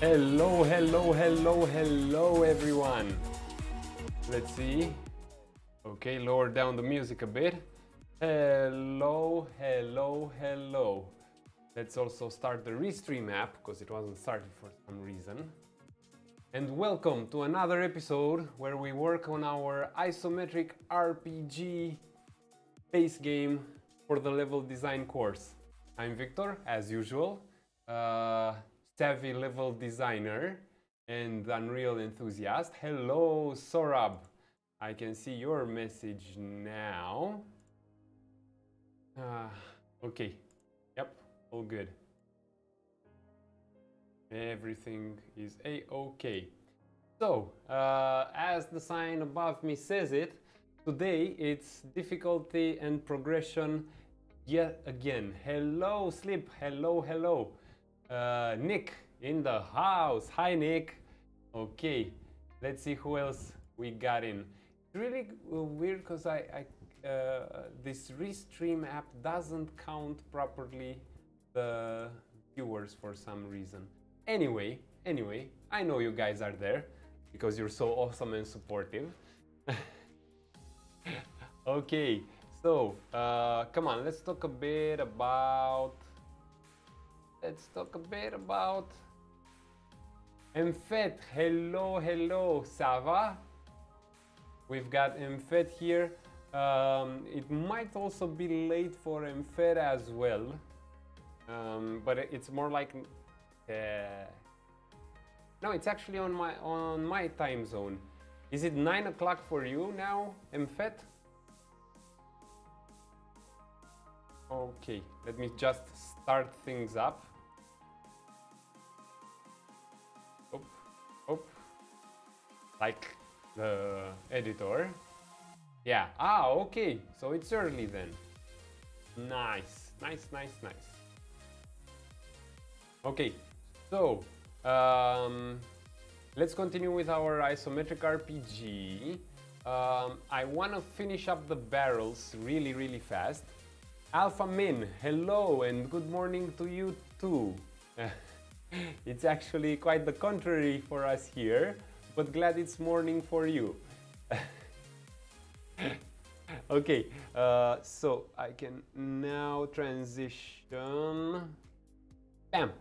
Hello, hello, hello, hello, everyone. Let's see. Okay, lower down the music a bit. Hello, hello, hello. Let's also start the restream app because it wasn't started for some reason. And welcome to another episode where we work on our Isometric RPG base game for the level design course. I'm Victor, as usual. Savvy level designer and Unreal enthusiast. Hello, Sorab. I can see your message now. Okay. Yep, all good. Everything is a-okay. So, as the sign above me says it, today it's difficulty and progression yet again. Hello, Sleep. Hello, hello. Nick in the house. Hi, Nick. Okay, let's see who else we got in. It's really weird because this Restream app doesn't count properly the viewers for some reason. Anyway, I know you guys are there because you're so awesome and supportive. Okay, so come on, let's talk a bit about Mfet. Hello, hello, ça va? We've got Mfet here. It might also be late for Mfet as well, but it's more like no, it's actually on my time zone. Is it 9 o'clock for you now, Mfet? Okay, let me just start things up. Like the editor. Yeah, okay, so it's early then. Nice. Okay, so let's continue with our Isometric RPG. I want to finish up the barrels really fast. Alpha Min, hello and good morning to you too. It's actually quite the contrary for us here, but glad it's morning for you. Okay, so I can now transition. Bam!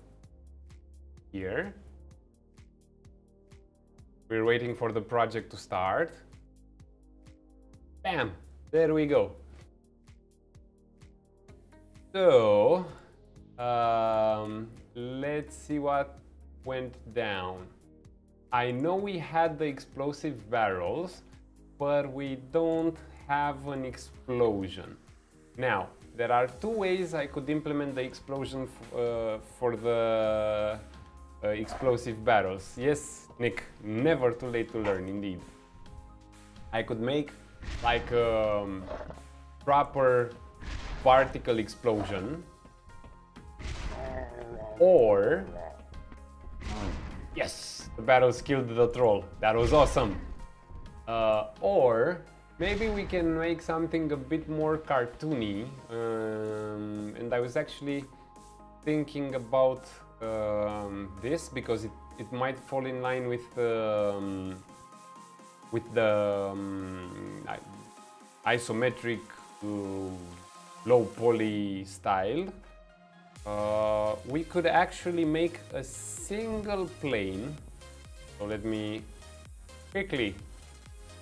Here. We're waiting for the project to start. Bam! There we go. So, let's see what went down. I know we had the explosive barrels, but we don't have an explosion. Now, there are two ways I could implement the explosion for the explosive barrels. Yes, Nick, never too late to learn, indeed. I could make like a proper particle explosion, or yes, the barrels killed the troll. That was awesome. Or maybe we can make something a bit more cartoony, and I was actually thinking about this because it might fall in line with the isometric low poly style. We could actually make a single plane. So let me quickly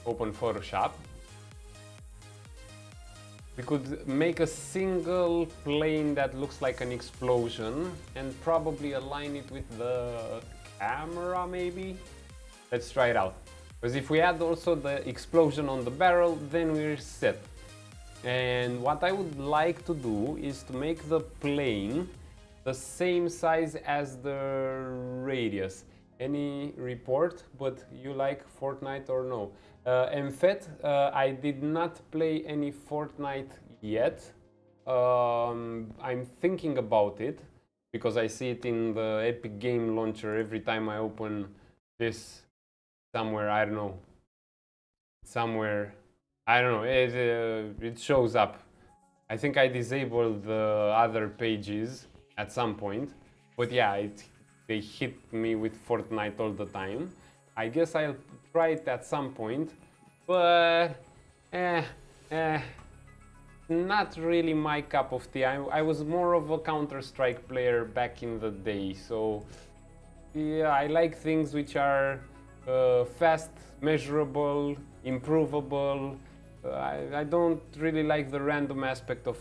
open Photoshop. We could make a single plane that looks like an explosion and probably align it with the camera maybe. Let's try it out. Because if we add also the explosion on the barrel, then we're set. And what I would like to do is to make the plane the same size as the radius. Any report, but you like Fortnite or no? Mfet, I did not play any Fortnite yet. I'm thinking about it because I see it in the Epic Game Launcher every time I open this somewhere, I don't know. Somewhere, I don't know, it shows up. I think I disabled the other pages at some point, but yeah, they hit me with Fortnite all the time. I guess I'll try it at some point, but not really my cup of tea. I was more of a Counter-Strike player back in the day, so yeah, I like things which are fast, measurable, improvable. I don't really like the random aspect of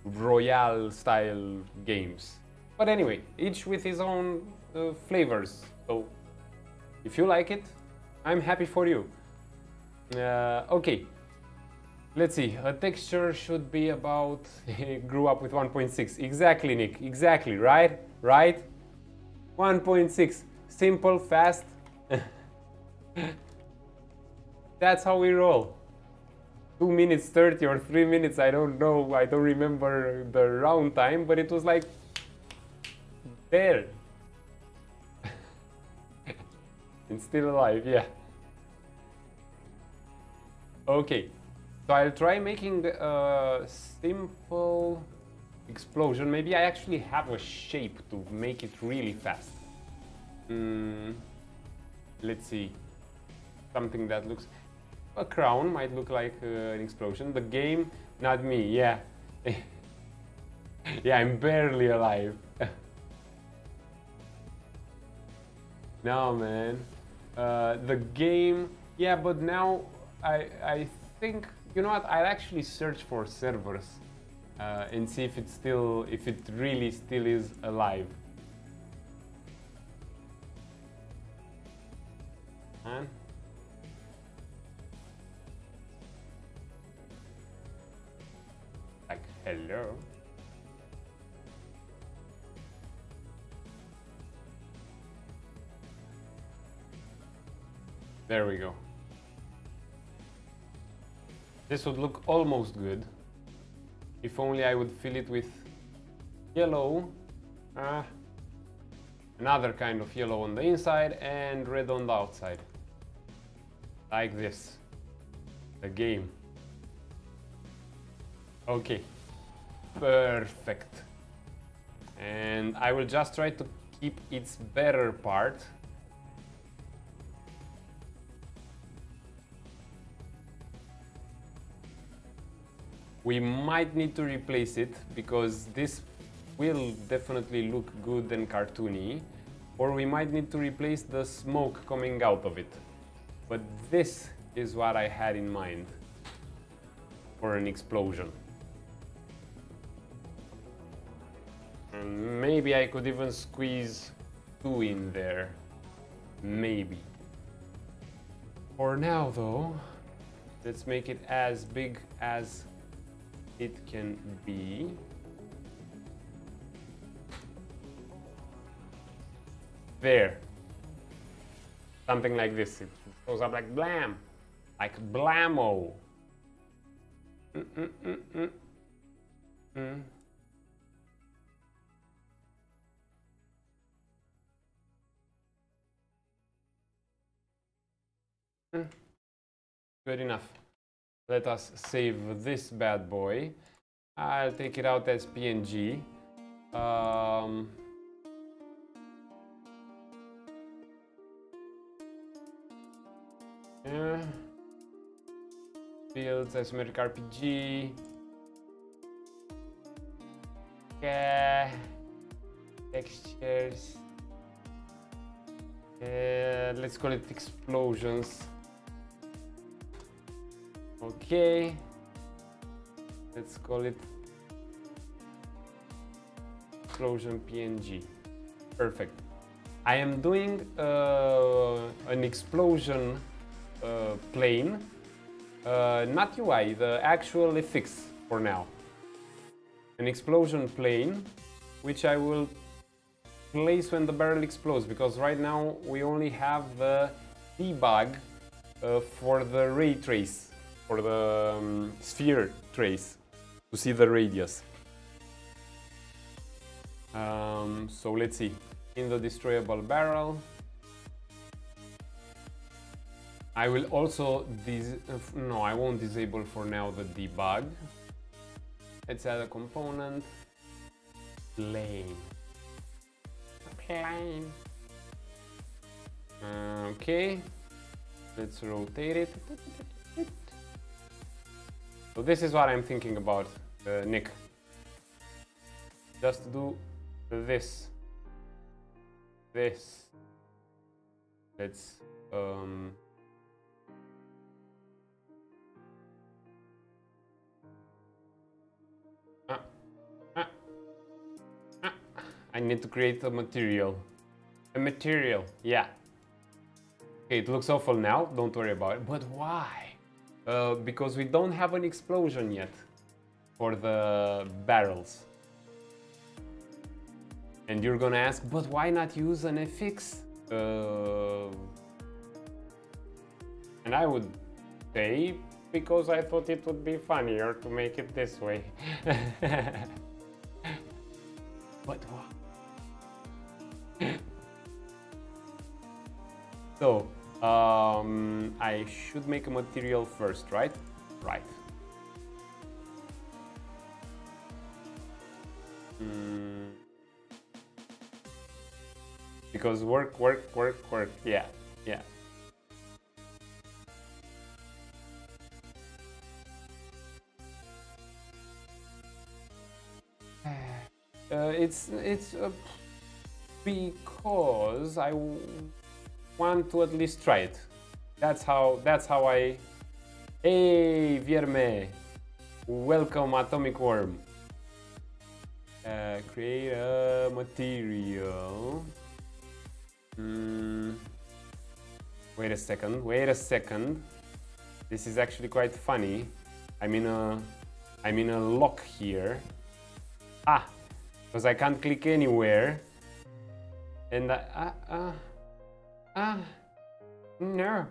Royale style games. But anyway, each with his own flavors. So if you like it, I'm happy for you. Okay, let's see. A texture should be about grew up with 1.6. Exactly, Nick. Exactly, right? Right? 1.6. Simple, fast. That's how we roll. 2 minutes 30 or 3 minutes, I don't know. I don't remember the round time, but it was like there. It's still alive, yeah. Okay, so I'll try making a simple explosion. Maybe I actually have a shape to make it really fast. Let's see. Something that looks... A crown might look like an explosion. The game, not me, yeah. Yeah, I'm barely alive. No, man. The game, yeah, but now I think, you know what, I'll actually search for servers and see if it really still is alive. Huh? Like, hello? There we go. This would look almost good if only I would fill it with yellow, another kind of yellow on the inside and red on the outside. Like this. The game. Okay. Perfect. And I will just try to keep its better part. We might need to replace it because this will definitely look good and cartoony, or we might need to replace the smoke coming out of it. But this is what I had in mind for an explosion. And maybe I could even squeeze 2 in there. Maybe. For now though, let's make it as big as it can be. There. Something like this. It goes up like blam. Like blammo. Good enough. Let us save this bad boy. I'll take it out as PNG. Yeah. Builds, Isometric RPG. Yeah. Textures. Let's call it explosions. Okay, let's call it explosion PNG. Perfect. I am doing an explosion plane, not UI, the actual FX for now. An explosion plane, which I will place when the barrel explodes, because right now we only have the debug for the ray trace. For the sphere trace to see the radius. So let's see. In the destroyable barrel, I will also no, I won't disable for now the debug. Let's add a component. plane. A plane. Okay. Let's rotate it. So this is what I'm thinking about, Nick. Just do this. This. Let's I need to create a material. A material, yeah. Okay, it looks awful now, don't worry about it. But why? Because we don't have an explosion yet for the barrels. And you're gonna ask, but why not use an FX? And I would say, because I thought it would be funnier to make it this way. But what? So, I should make a material first, right? Right. Because work, yeah, yeah. It's because I want to at least try it. That's how I. Hey, Vierme, welcome, Atomic Worm. Create a material. Wait a second. This is actually quite funny. I'm in a lock here. Because I can't click anywhere. And no.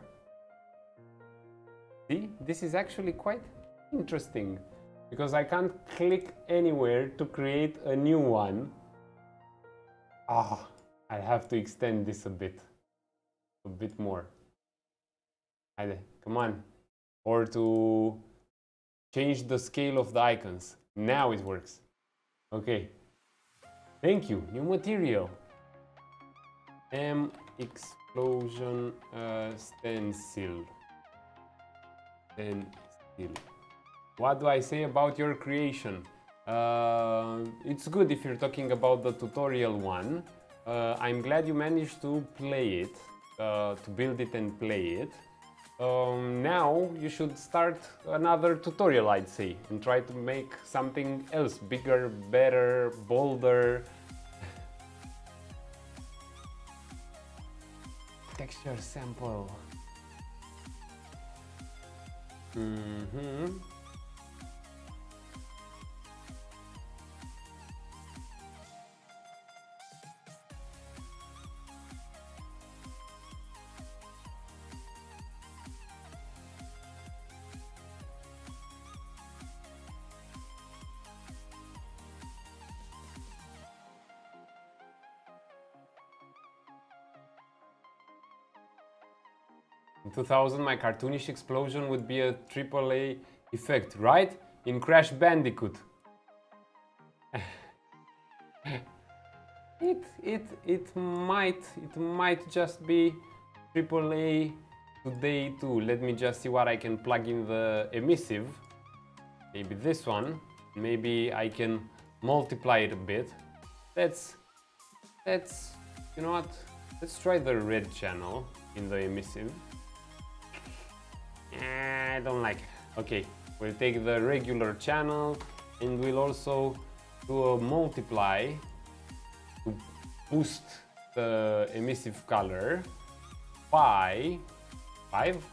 See, this is actually quite interesting because I can't click anywhere to create a new one. I have to extend this a bit more. Come on. Or to change the scale of the icons. Now it works. Okay. Thank you. New material. Explosion stencil. What do I say about your creation? It's good if you're talking about the tutorial one. I'm glad you managed to play it, to build it and play it. Now you should start another tutorial, I'd say, and try to make something else, bigger, better, bolder. Texture sample. Mm-hmm. In 2000, my cartoonish explosion would be a AAA effect, right? In Crash Bandicoot. It might just be AAA today too. Let me just see what I can plug in the emissive. Maybe this one. Maybe I can multiply it a bit. Let's you know what? Let's try the red channel in the emissive. I don't like it. Okay, we'll take the regular channel and we'll also do a multiply to boost the emissive color by 5.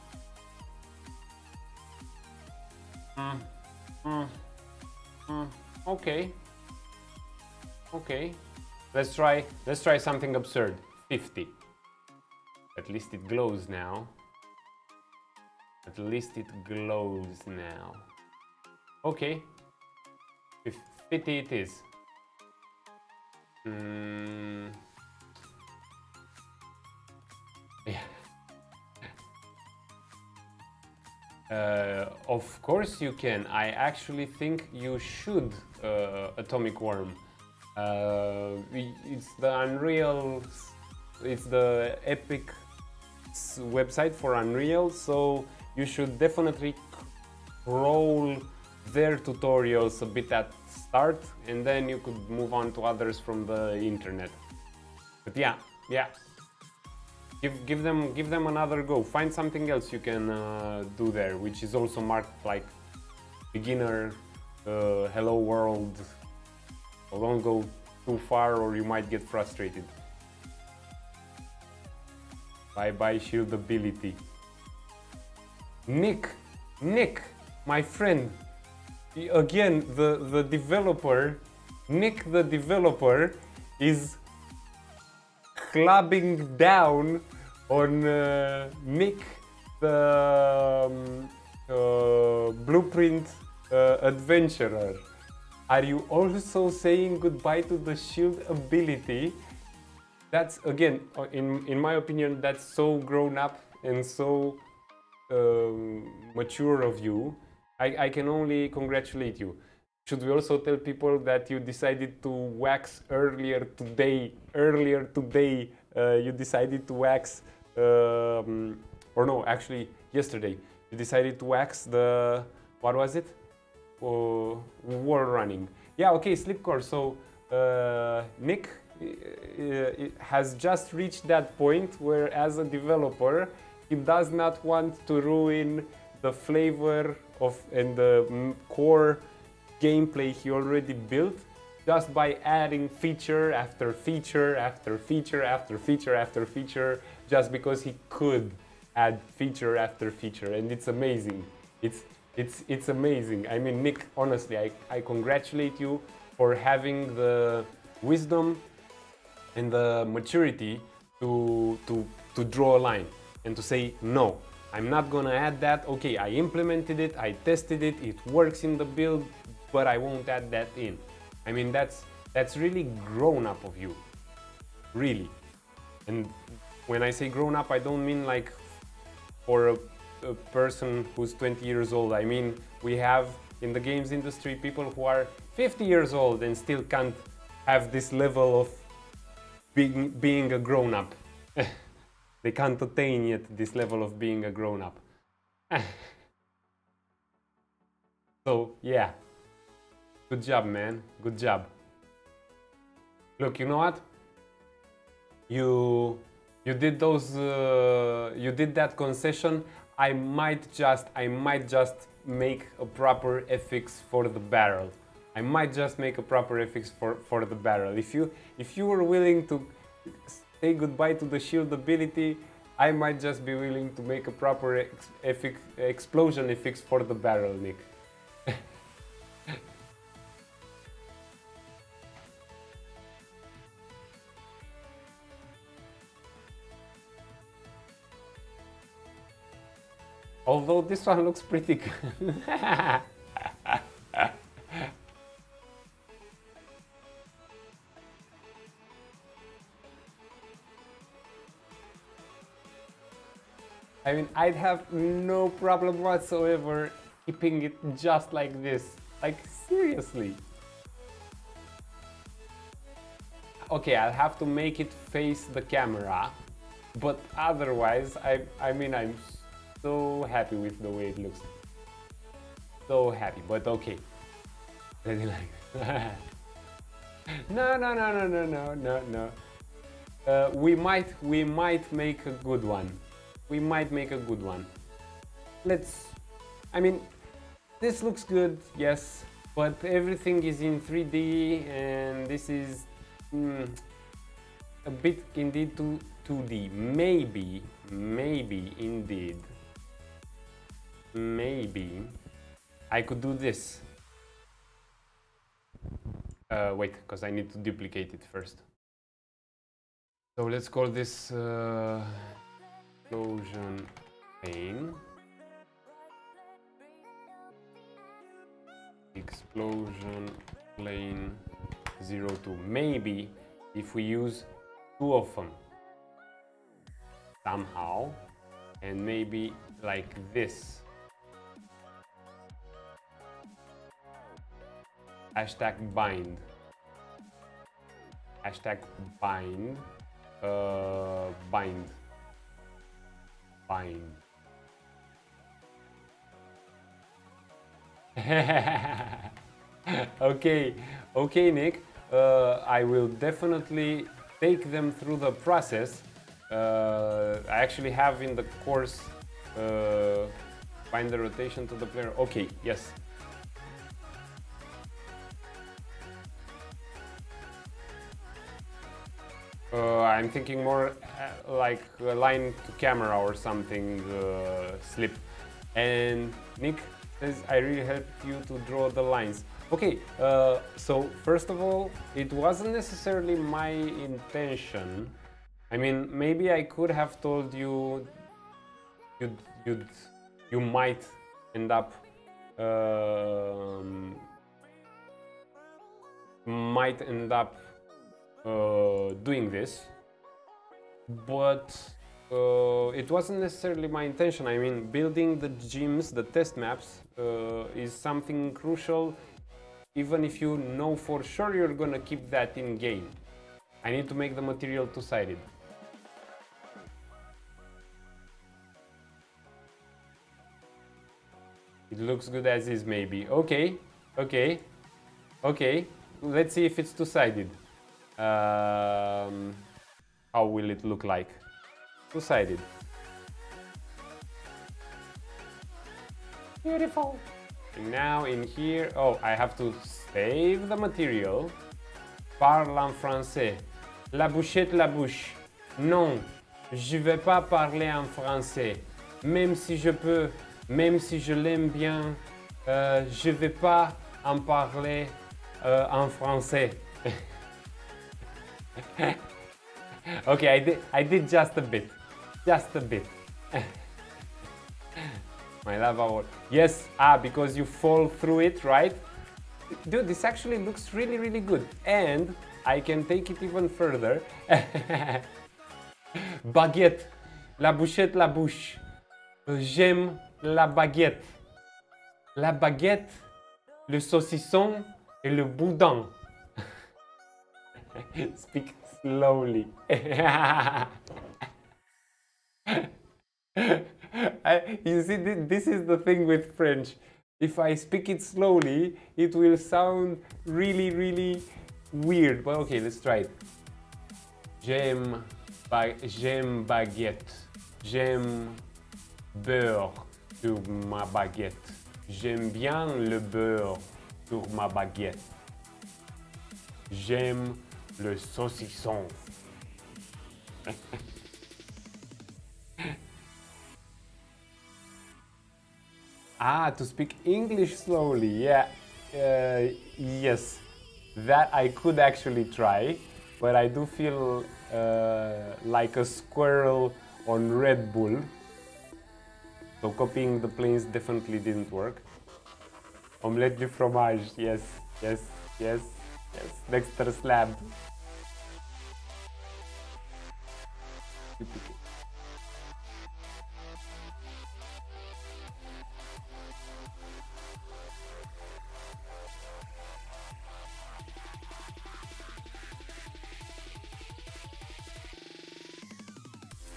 Okay. Let's try something absurd. 50. At least it glows now. At least it glows now. Okay. 50 it is. Of course you can. I actually think you should, Atomic Worm. It's the Unreal, it's the Epic website for Unreal, so you should definitely crawl their tutorials a bit at start, and then you could move on to others from the internet. But yeah, give them another go. Find something else you can do there, which is also marked like beginner, hello world. So don't go too far or you might get frustrated. Bye bye shield ability. Nick, my friend. Again, the developer, Nick the developer, is clubbing down on Nick the blueprint adventurer. Are you also saying goodbye to the shield ability? That's, again, in my opinion, that's so grown up and so mature of you. I can only congratulate you. Should we also tell people that you decided to wax earlier today? You decided to wax, or no, actually yesterday. You decided to wax the, what was it? Wall running. Yeah, okay, Slipcore. So Nick has just reached that point where, as a developer, he does not want to ruin the flavor of and the core gameplay he already built just by adding feature after feature after feature after feature after feature, just because he could add feature after feature. And it's amazing. It's amazing. I mean, Nick, honestly, I congratulate you for having the wisdom and the maturity to draw a line and to say, no, I'm not gonna add that. Okay, I implemented it, I tested it, it works in the build, but I won't add that in. I mean, that's really grown up of you, really. And when I say grown up, I don't mean like for a person who's 20 years old. I mean, we have in the games industry people who are 50 years old and still can't have this level of being a grown up. They can't attain yet this level of being a grown up. So yeah, good job, man, good job. Look, you know what? You did those, you did that concession. I might just make a proper FX for the barrel. I might just make a proper FX for the barrel. If you were willing to say goodbye to the shield ability, I might just be willing to make a proper explosion FX for the barrel, Nick. Although this one looks pretty good. I mean, I'd have no problem whatsoever keeping it just like this. Like, seriously. Okay, I'll have to make it face the camera, but otherwise, I mean, I'm so happy with the way it looks. So happy, but okay. No. We might make a good one. We might make a good one. I mean, this looks good, yes, but everything is in 3D and this is a bit indeed 2D. Maybe indeed. Maybe I could do this. Wait, because I need to duplicate it first. So let's call this explosion plane. Explosion plane 02. Maybe if we use two of them somehow, and maybe like this. Hashtag bind. Hashtag bind. Bind. Bind. Okay, okay, Nick. I will definitely take them through the process. I actually have in the course bind the rotation to the player. Okay, yes. I'm thinking more like a line to camera or something slip. And Nick says, I really helped you to draw the lines. Okay, so first of all, it wasn't necessarily my intention. I mean, maybe I could have told you you might end up doing this, but it wasn't necessarily my intention. I mean, building the gyms, the test maps, is something crucial, even if you know for sure you're gonna keep that in game. I need to make the material two-sided. It looks good as is, maybe. Okay, okay, okay. Let's see if it's two-sided. How will it look like? Two-sided. Beautiful. And now in here, oh, I have to save the material. Parle en français. La bouchette, la bouche. Non, je vais pas parler en français. Même si je peux, même si je l'aime bien, je vais pas en parler en français. Okay, I did just a bit. Just a bit. My lava wall. Yes, because you fall through it, right? Dude, this actually looks really, really good. And I can take it even further. Baguette. La bouchette, la bouche. J'aime la baguette. La baguette, le saucisson et le boudin. Speak slowly. You see, this is the thing with French. If I speak it slowly, it will sound really, really weird. But okay, let's try it. J'aime baguette. J'aime beurre sur ma baguette. J'aime bien le beurre sur ma baguette. J'aime le saucisson. To speak English slowly, yeah, yes, that I could actually try, but I do feel like a squirrel on Red Bull, so copying the planes definitely didn't work. Omelette du fromage, yes, yes, yes, yes, Dexter slab.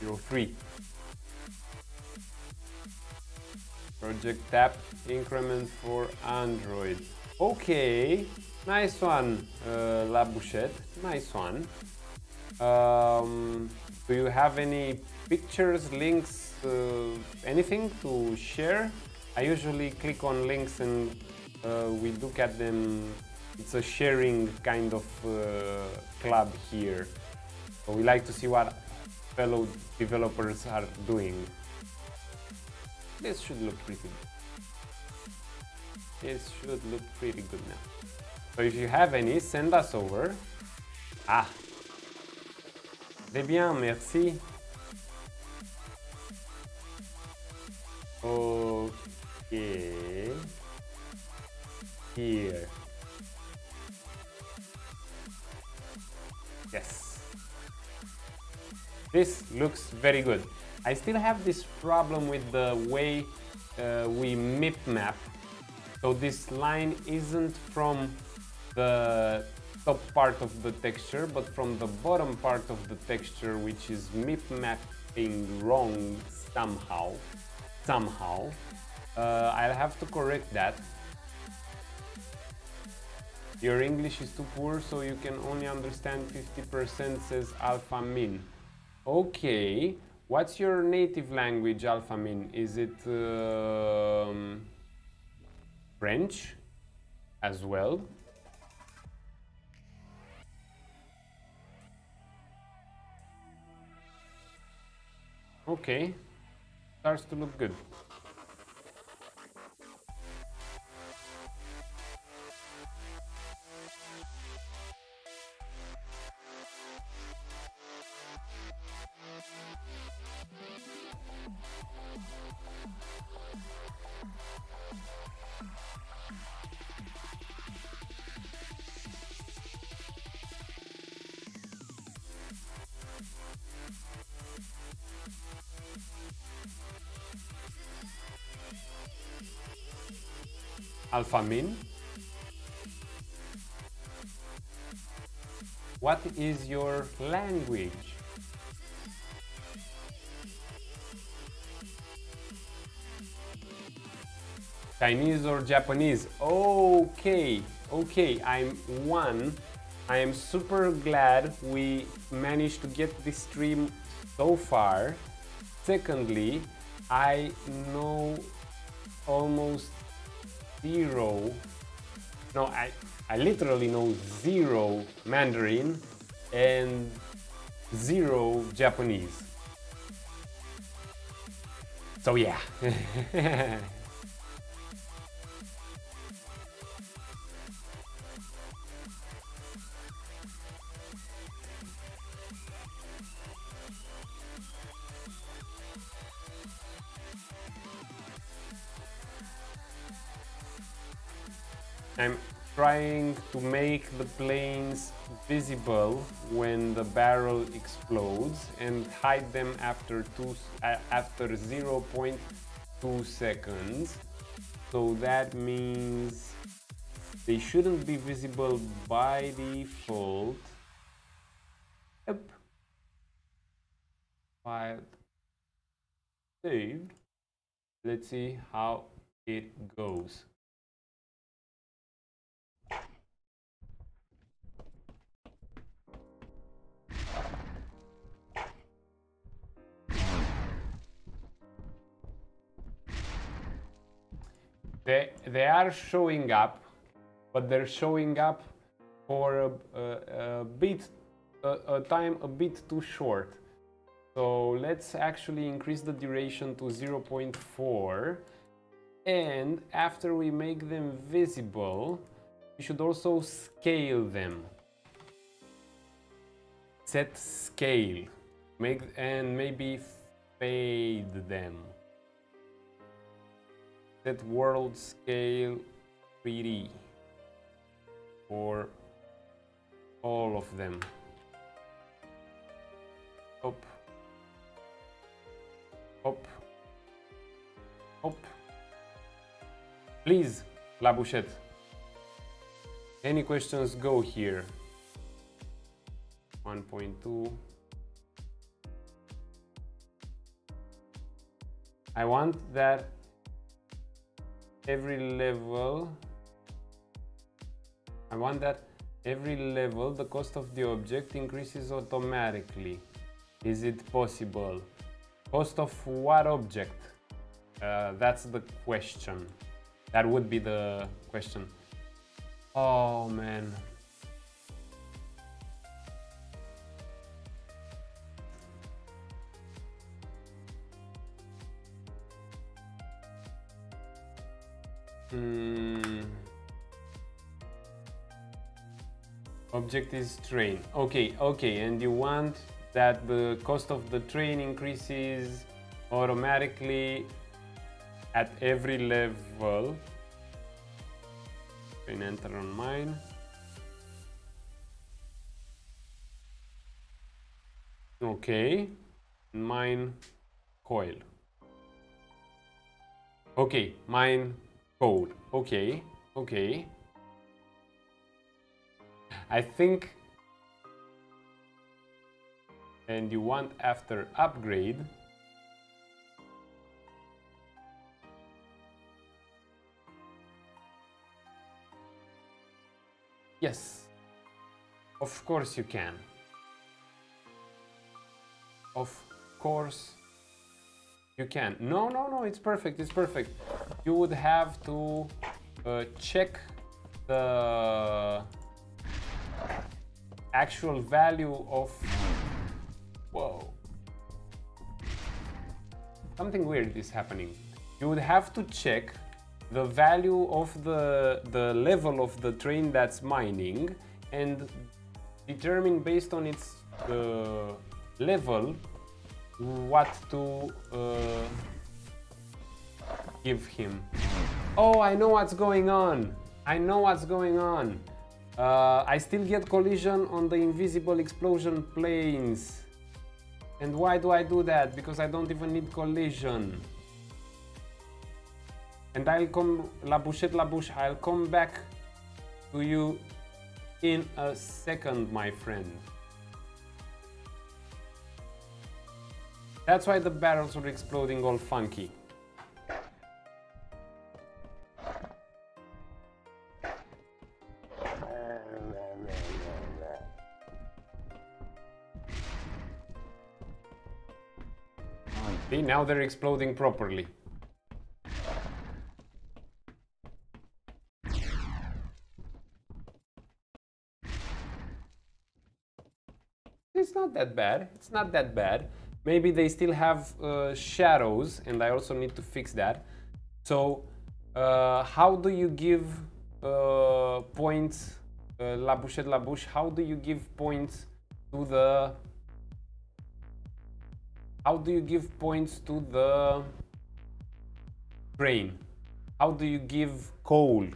You're free. Project Tap increment for Android. Okay, nice one, La Bouchette. Nice one. Do you have any pictures, links, anything to share? I usually click on links and we look at them. It's a sharing kind of club here. So we like to see what fellow developers are doing. This should look pretty good. This should look pretty good now. So if you have any, send us over. Très bien, merci. Okay. Here. Yes. This looks very good. I still have this problem with the way we MIP map. So this line isn't from the top part of the texture, but from the bottom part of the texture, which is mip mapping wrong somehow, I'll have to correct that. Your English is too poor, so you can only understand 50%, says Alpha Min. Okay, what's your native language, Alpha Min? Is it French as well? Okay, starts to look good. Alpha Min, what is your language? Chinese or Japanese? Okay, I am super glad we managed to get this stream so far. Secondly, I know almost zero, no, I literally know zero Mandarin and zero Japanese. So yeah. I'm trying to make the planes visible when the barrel explodes and hide them after 0.2 seconds. So that means they shouldn't be visible by default. Yep. File saved. Let's see how it goes. They are showing up, but they're showing up for a time a bit too short. So let's actually increase the duration to 0.4, and after we make them visible, we should also scale them. Set scale, and maybe fade them. Set world scale 3D for all of them. Hop, hop, hop. Please, La Bouchette. Any questions, go here. 1.2. I want that every level, the cost of the object increases automatically. Is it possible? Cost of what object? That's the question. That would be the question. Oh man. Object is train. Okay, and you want that the cost of the train increases automatically at every level. And enter on mine. Okay, mine coil. Okay, mine code. Okay. I think. And you want after upgrade. Yes, of course you can. Of course you can. No, no, no, it's perfect, it's perfect. You would have to check the actual value of... Whoa. Something weird is happening. You would have to check the value of the level of the train that's mining and determine based on its level what to give him. Oh, I know what's going on. I know what's going on. I still get collision on the invisible explosion planes. And why do I do that? Because I don't even need collision. And I'll come, la bouche, I'll come back to you in a second, my friend. That's why the barrels were exploding all funky. See, now they're exploding properly. It's not that bad. It's not that bad. Maybe they still have shadows, and I also need to fix that. So, how do you give points, la bouche, how do you give points to the... How do you give points to the train? How do you give coal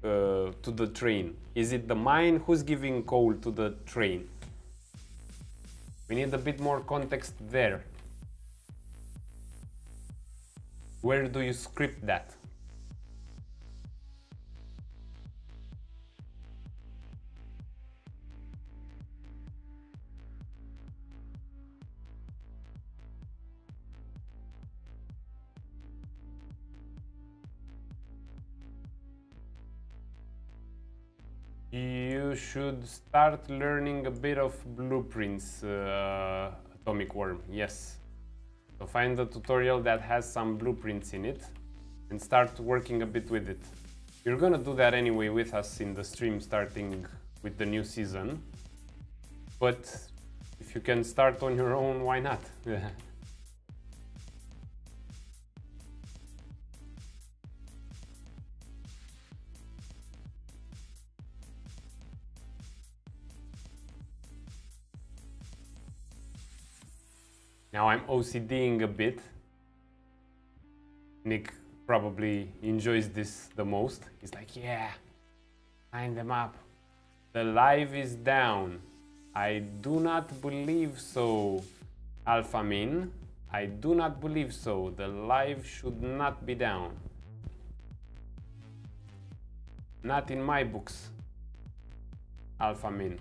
to the train? Is it the mine? Who's giving coal to the train? We need a bit more context there. Where do you script that? You should start learning a bit of blueprints, Atomic Worm, yes. So find the tutorial that has some blueprints in it and start working a bit with it. You're gonna do that anyway with us in the stream starting with the new season. But if you can start on your own, why not? Now I'm OCDing a bit. Nick probably enjoys this the most. He's like, yeah, line them up. The live is down. I do not believe so, Alphamin. I do not believe so. The live should not be down. Not in my books, Alphamin.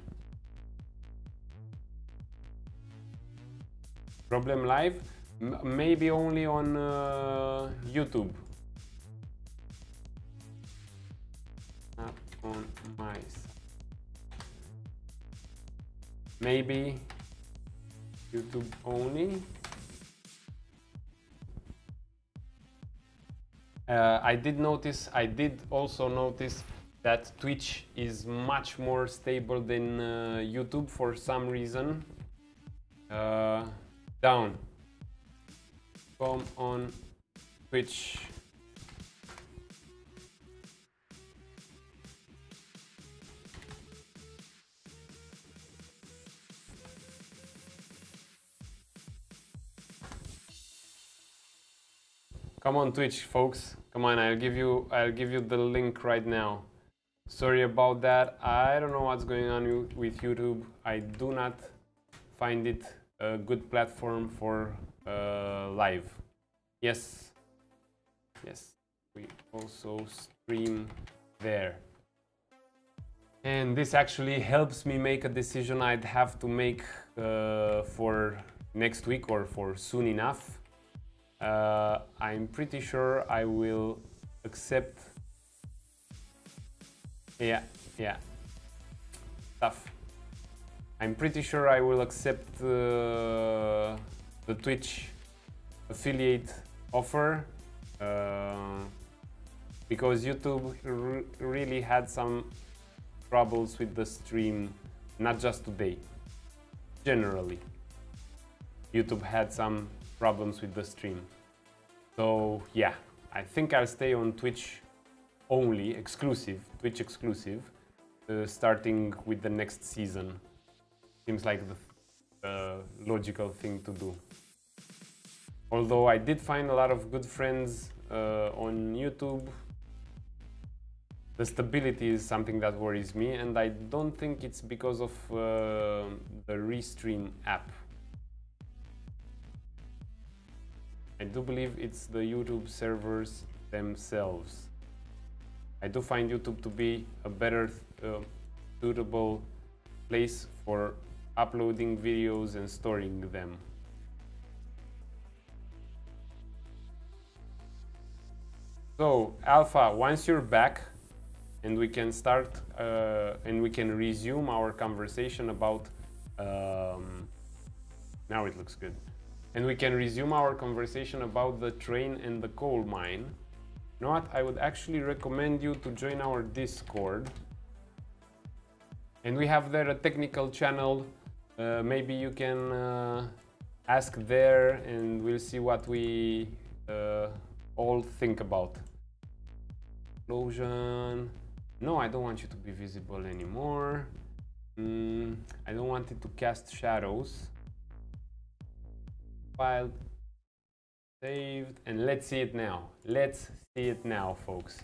Problem live? Maybe only on YouTube. Not on my side. Maybe YouTube only. I did also notice that Twitch is much more stable than YouTube for some reason. Down. Come on Twitch. Come on Twitch, folks. Come on, I'll give you the link right now. Sorry about that. I don't know what's going on with YouTube. I do not find it a good platform for live. Yes, we also stream there. And this actually helps me make a decision I'd have to make for next week or for soon enough. I'm pretty sure I will accept. Yeah, tough. I'm pretty sure I will accept the Twitch affiliate offer because YouTube really had some troubles with the stream, not just today. Generally, YouTube had some problems with the stream. So yeah, I think I'll stay on Twitch only, Twitch exclusive, starting with the next season. Seems like the logical thing to do. Although I did find a lot of good friends on YouTube, the stability is something that worries me, and I don't think it's because of the Restream app. I do believe it's the YouTube servers themselves. I do find YouTube to be a better suitable place for uploading videos and storing them. So Alpha, once you're back and we can start and we can resume our conversation about now it looks good, and we can resume our conversation about the train and the coal mine. You know what, I would actually recommend you to join our Discord, and we have there a technical channel. Maybe you can ask there and we'll see what we all think about. Explosion. No, I don't want you to be visible anymore. I don't want it to cast shadows. File saved, and let's see it now. Let's see it now, folks.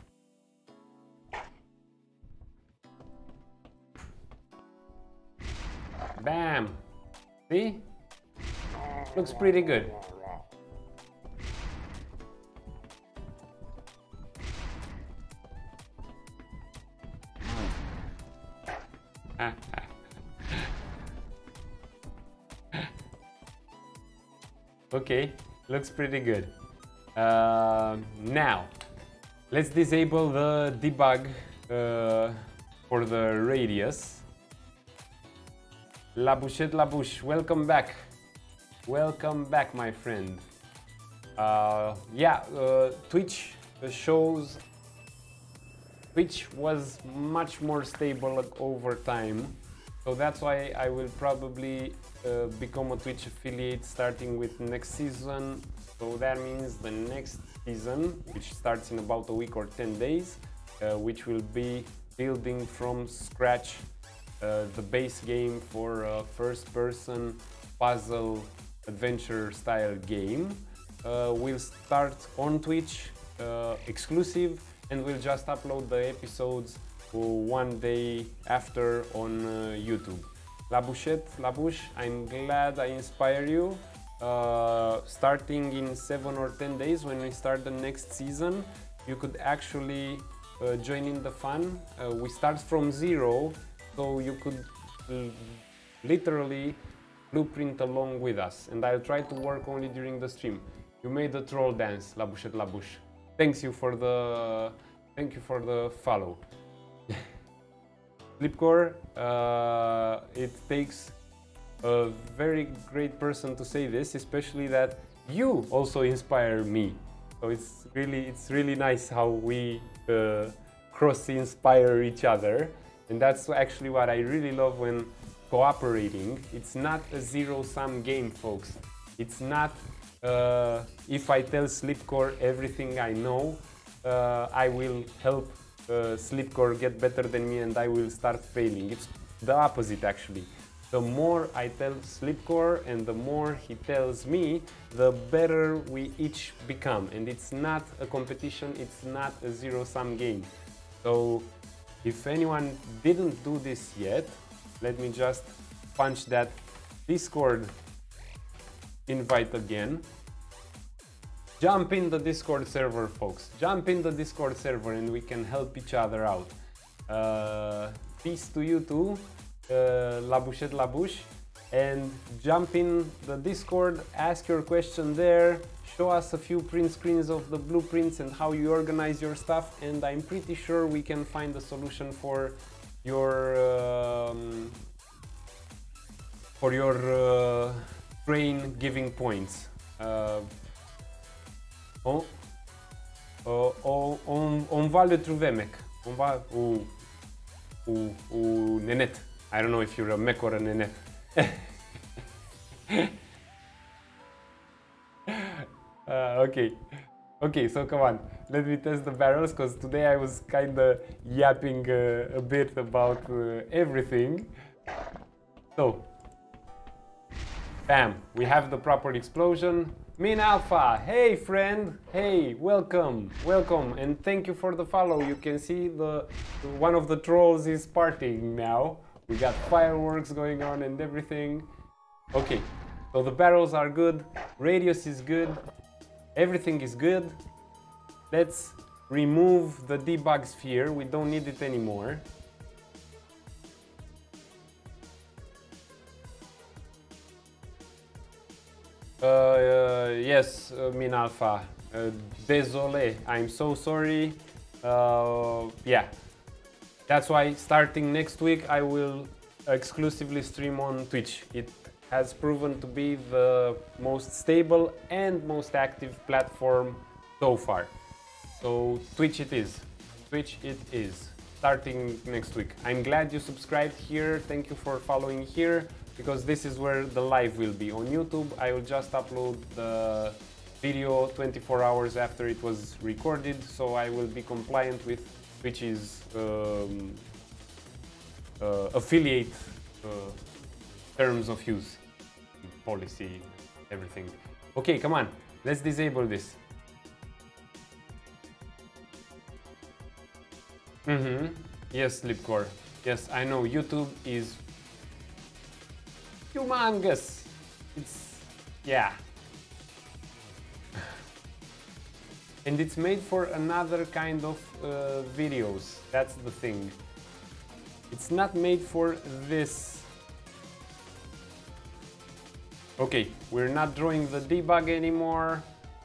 Bam! See? Looks pretty good. Okay, looks pretty good. Now, let's disable the debug for the radius. La Bouche, welcome back. Welcome back, my friend. Twitch shows. Twitch was much more stable over time, so that's why I will probably become a Twitch affiliate starting with next season. So that means the next season, which starts in about a week or 10 days, which will be building from scratch the base game for a first-person puzzle adventure style game. We'll start on Twitch exclusive, and we'll just upload the episodes one day after on YouTube. La Bouche, I'm glad I inspire you. Starting in 7 or 10 days, when we start the next season, you could actually join in the fun. We start from zero, so you could literally blueprint along with us, and I'll try to work only during the stream. You made the troll dance, La Bouche. Thank you for the follow. Slipcore, it takes a very great person to say this, especially that you also inspire me. So it's really nice how we cross-inspire each other, and that's actually what I really love when cooperating. It's not a zero-sum game, folks. It's not if I tell Slipcore everything I know, I will help Slipcore get better than me and I will start failing. It's the opposite, actually. The more I tell Slipcore and the more he tells me, the better we each become. And it's not a competition, it's not a zero-sum game. So if anyone didn't do this yet, let me just punch that Discord invite again. Jump in the Discord server, folks. Jump in the Discord server and we can help each other out. peace to you too, Labush, and jump in the Discord, ask your question there, show us a few print screens of the blueprints and how you organize your stuff, and I'm pretty sure we can find a solution for your train giving points. On va le trouver, mec. On va ou Nenette. I don't know if you're a mech or a Nenette. Okay, so come on, let me test the barrels, because today I was kinda yapping a bit about everything. So, bam, we have the proper explosion. Min Alpha, hey friend, hey, welcome, and thank you for the follow. You can see one of the trolls is partying now. We got fireworks going on and everything. Okay, so the barrels are good, radius is good, everything is good. Let's remove the debug sphere, we don't need it anymore. Yes, Min Alpha, désolé, I'm so sorry. Yeah, that's why starting next week I will exclusively stream on Twitch. It has proven to be the most stable and most active platform so far. So Twitch it is, starting next week. I'm glad you subscribed here, thank you for following here, because this is where the live will be. On YouTube, I will just upload the video 24 hours after it was recorded, so I will be compliant with Twitch's affiliate terms of use, policy, everything. Okay, come on, let's disable this. Yes, Lipcore. Yes, I know, YouTube is humongous. It's, yeah. And it's made for another kind of videos. That's the thing. It's not made for this. Okay, we're not drawing the debug anymore.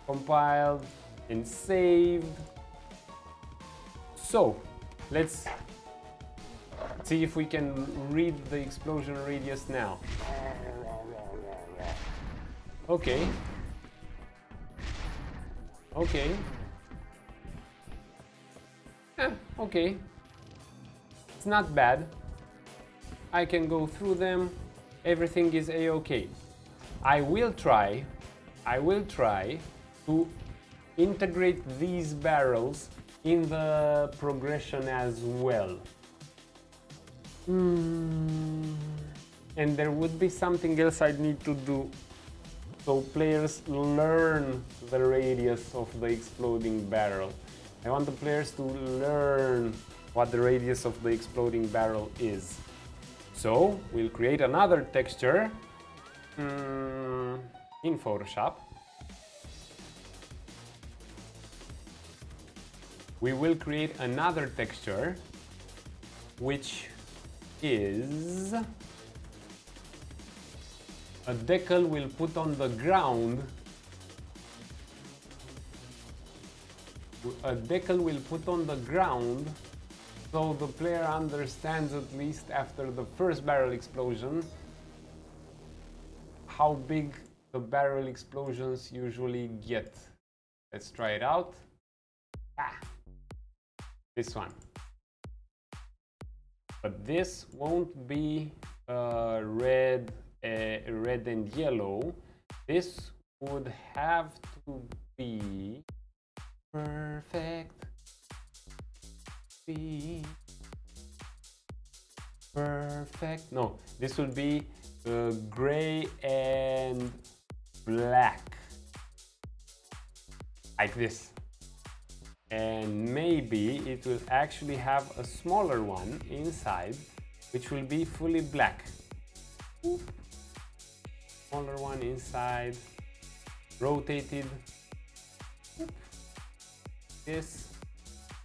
Compiled and saved. So, let's see if we can read the explosion radius now. Okay. Okay. Okay. It's not bad. I can go through them. Everything is a-okay. I will try to integrate these barrels in the progression as well. And there would be something else I'd need to do so players learn the radius of the exploding barrel. I want the players to learn what the radius of the exploding barrel is. So we'll create another texture in Photoshop. We will create another texture which is a decal we'll put on the ground. A decal we'll put on the ground so the player understands, at least after the first barrel explosion, how big the barrel explosions usually get. Let's try it out. This one. But this won't be red and yellow. This would have to be perfect. Perfect. No, this will be gray and black, like this. And maybe it will actually have a smaller one inside, which will be fully black. Smaller one inside, rotated. This,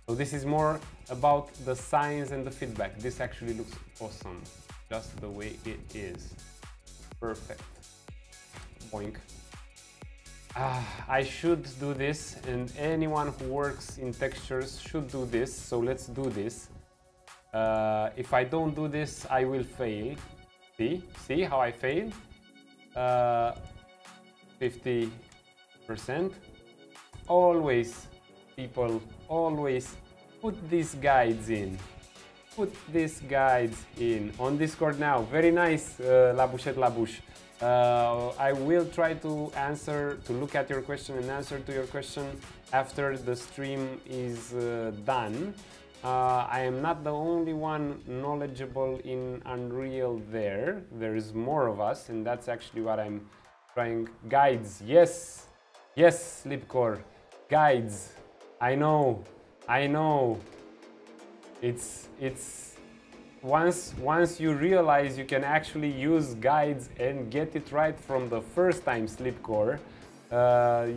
So this is more about the signs and the feedback. This actually looks awesome, just the way it is. Perfect. Boink. I should do this, and anyone who works in textures should do this, so let's do this. If I don't do this, I will fail. See how I failed? 50%. Always, people, always put these guides in. Put these guides in on Discord now. Very nice, La Bouchette La Bouche. I will try to look at your question and answer to your question after the stream is done. I am not the only one knowledgeable in Unreal there. There's more of us, and that's actually what I'm trying. Guides, yes, yes, Slipcore, guides. I know. It's once you realize you can actually use guides and get it right from the first time, Slipcore,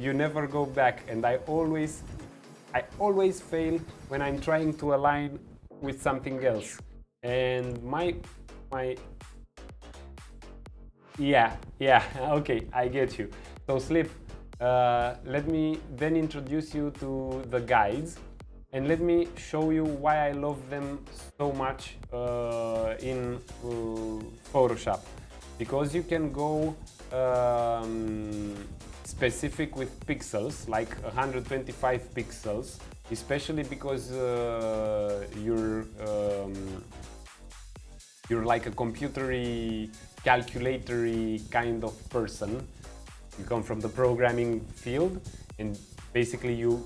you never go back. And I always fail when I'm trying to align with something else. And yeah, okay, I get you. So Slip, let me then introduce you to the guides. And let me show you why I love them so much in Photoshop. Because you can go specific with pixels, like 125 pixels, especially because you're like a computery, calculatory kind of person. You come from the programming field, and basically you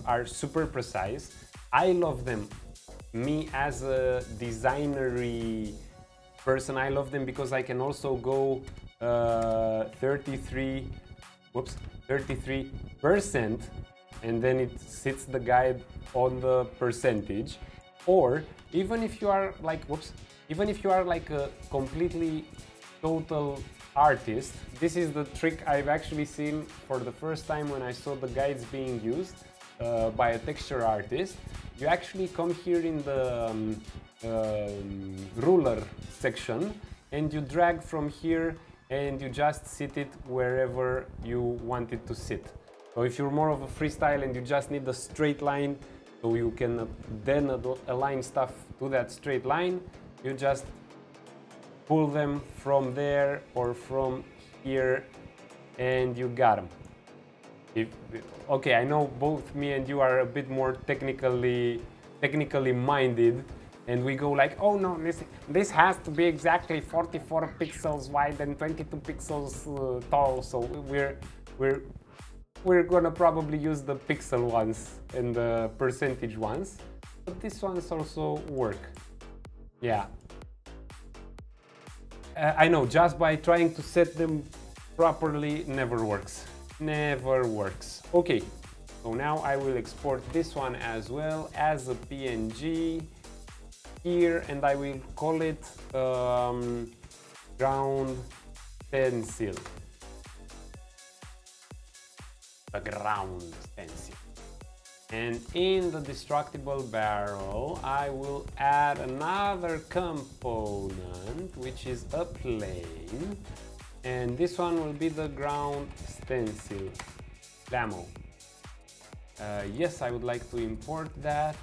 are super precise. I love them. Me as a designery person, I love them because I can also go 33%, and then it sits the guide on the percentage. Or even if you are like a completely total artist, this is the trick I've actually seen for the first time when I saw the guides being used by a texture artist. You actually come here in the ruler section, and you drag from here and you just sit it wherever you want it to sit. So if you're more of a freestyle and you just need a straight line, so you can then align stuff to that straight line, you just pull them from there or from here, and you got them. Okay, I know both me and you are a bit more technically minded, and we go like, oh no, this has to be exactly 44 pixels wide and 22 pixels tall. So we're gonna probably use the pixel ones and the percentage ones, but these ones also work. Yeah. I know, just by trying to set them properly never works. Never works. Okay, so now I will export this one as well as a PNG here, and I will call it ground stencil. The ground stencil. And in the destructible barrel, I will add another component, which is a plane. And this one will be the ground stencil. Demo. Yes, I would like to import that.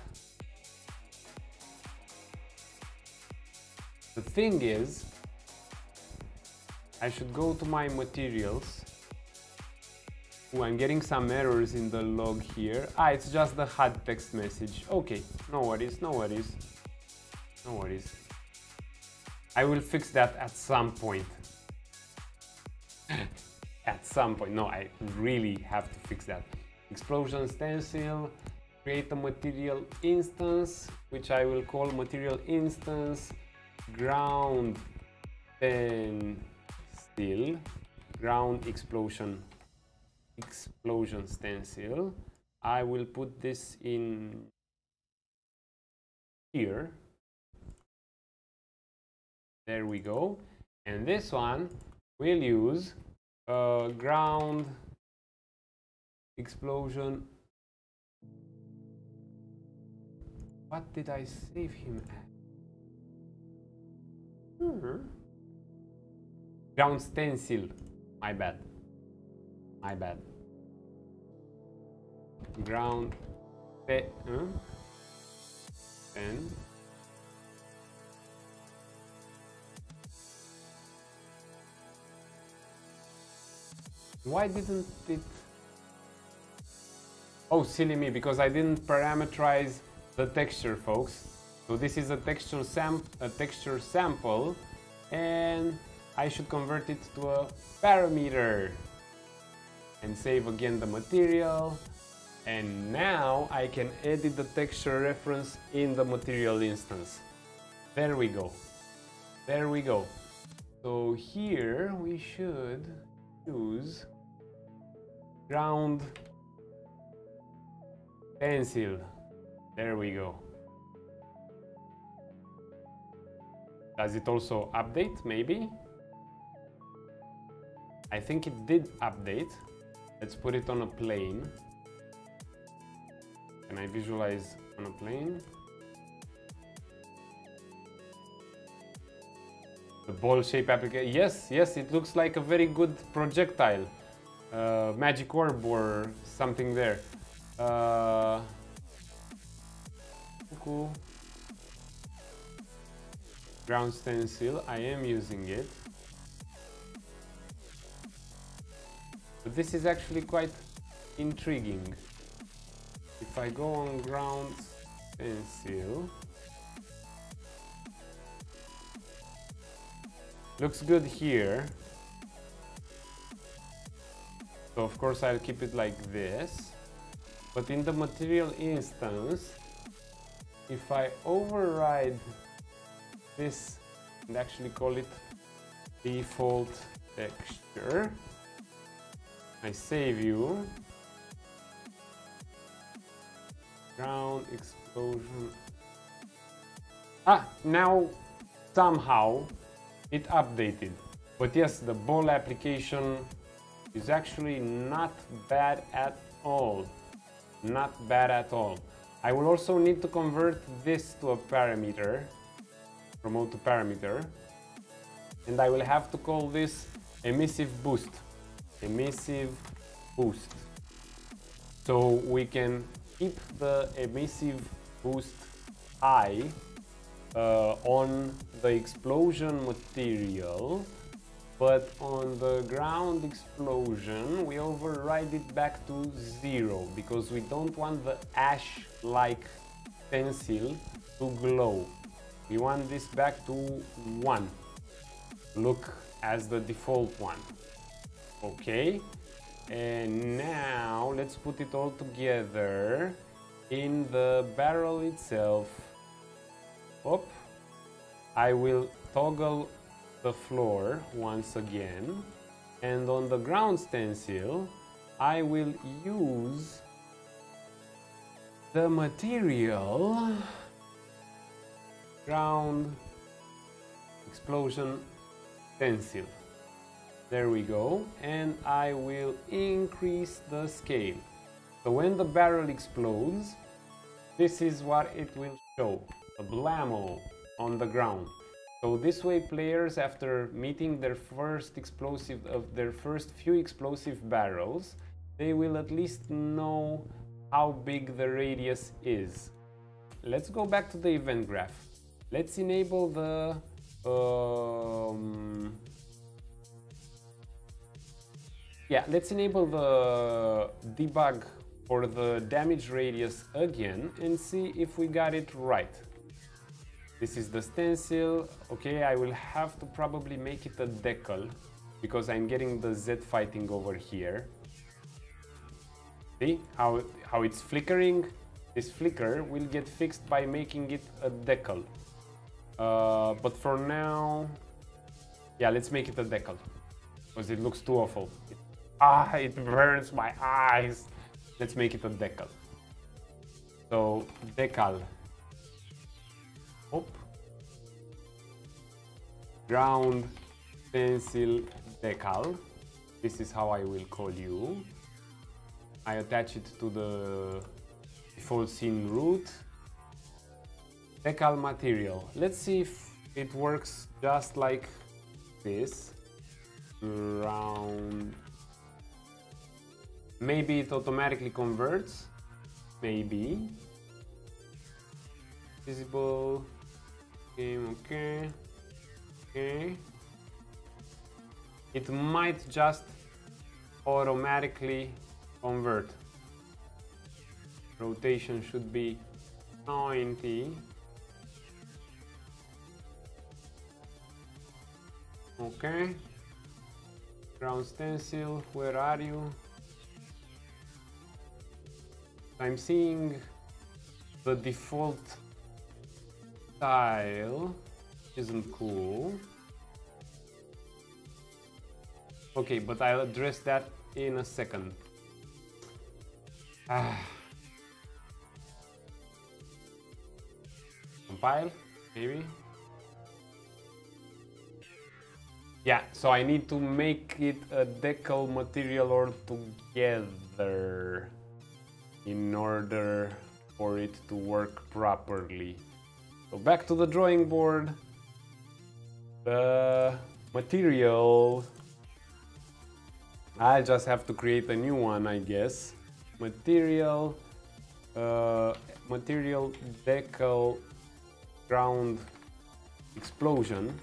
The thing is, I should go to my materials. Oh, I'm getting some errors in the log here. Ah, it's just the HUD text message. Okay, no worries, no worries. No worries. I will fix that at some point. At some point. No, I really have to fix that. Explosion stencil. Create a material instance, which I will call material instance ground stencil. Ground explosion stencil. I will put this in here. There we go. And this one will use ground explosion What did I save him at? Ground stencil. My bad. My bad. Ground. And why didn't it? Oh, silly me, because I didn't parameterize the texture, folks. So this is a texture sample, and I should convert it to a parameter and save again the material. And now I can edit the texture reference in the material instance. There we go. There we go. So here we should use ground pencil. There we go. Does it also update? Maybe? I think it did update. Let's put it on a plane. Can I visualize on a plane? The ball shape application. Yes, yes, it looks like a very good projectile. Magic orb or something there. Cool. Ground stencil, I am using it. But this is actually quite intriguing. If I go on ground stencil, looks good here. So of course I'll keep it like this. But in the material instance, if I override this and actually call it default texture, I save you. Ground explosion. Now somehow it updated. But yes, the ball application is actually not bad at all. Not bad at all. I will also need to convert this to a parameter, promote to parameter, and I will have to call this emissive boost. Emissive boost. So we can keep the emissive boost high on the explosion material, but on the ground explosion we override it back to 0 because we don't want the ash-like stencil to glow. We want this back to 1. Look as the default one. Okay, and now let's put it all together in the barrel itself. Up. I will toggle the floor once again, and on the ground stencil I will use the material ground explosion stencil. There we go, and I will increase the scale. So when the barrel explodes, this is what it will show, a blammo on the ground. So this way players, after meeting their first few explosive barrels, they will at least know how big the radius is. Let's go back to the event graph. Let's enable the let's enable the debug for the damage radius again and see if we got it right. This is the stencil. Okay, I will have to probably make it a decal because I'm getting the Z fighting over here. See how it's flickering? This flicker will get fixed by making it a decal. But for now, yeah, let's make it a decal because it looks too awful. It burns my eyes. Let's make it a decal. So decal. Hop. Ground stencil decal. This is how I will call you. I attach it to the default scene root. decal material. Let's see if it works just like this. Round. Maybe it automatically converts. Maybe. Visible. Okay. Okay. It might just automatically convert. Rotation should be 90. Okay. Ground stencil, where are you? I'm seeing the default style. Isn't cool. Okay, but I'll address that in a second. Compile, maybe. Yeah, so I need to make it a decal material altogether in order for it to work properly. So back to the drawing board. The material, I just have to create a new one, I guess. Material, material decal ground explosion.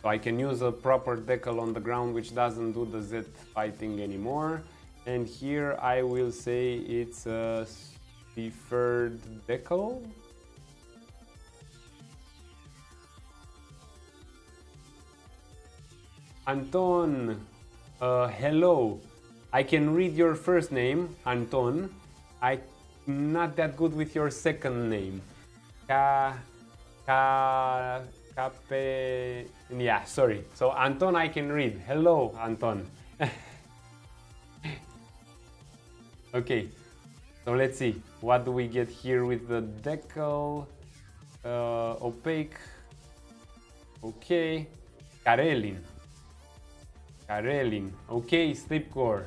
So I can use a proper decal on the ground which doesn't do the Z fighting anymore. And here I will say it's a deferred decal. Anton, hello. I can read your first name, Anton. I'm not that good with your second name. Yeah, sorry. So Anton I can read. Hello, Anton. Okay, so let's see. What do we get here with the decal? Opaque. Okay. Karelin. Karelin. Okay, Slipcore.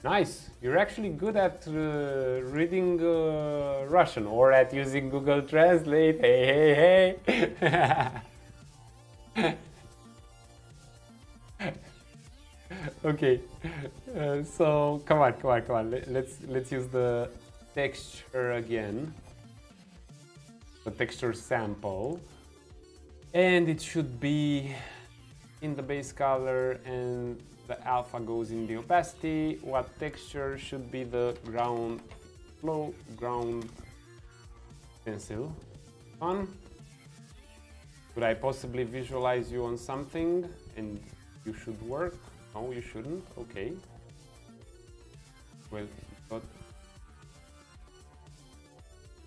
Nice. You're actually good at reading Russian or at using Google Translate. Hey, hey, hey. Okay. So come on. Let's use the texture again. The texture sample, and it should be in the base color, and the alpha goes in the opacity. What texture should be the ground flow ground pencil on? Could I possibly visualize you on something and you should work? No, you shouldn't. Okay. Well, but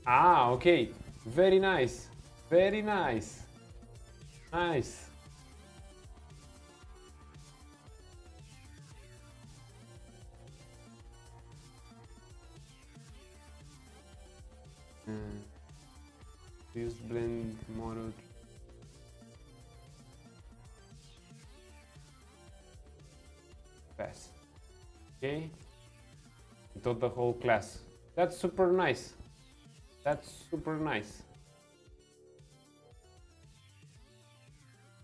okay. Very nice. Very nice. Nice. Use blend model. Pass. Okay. Got the whole class. That's super nice. That's super nice.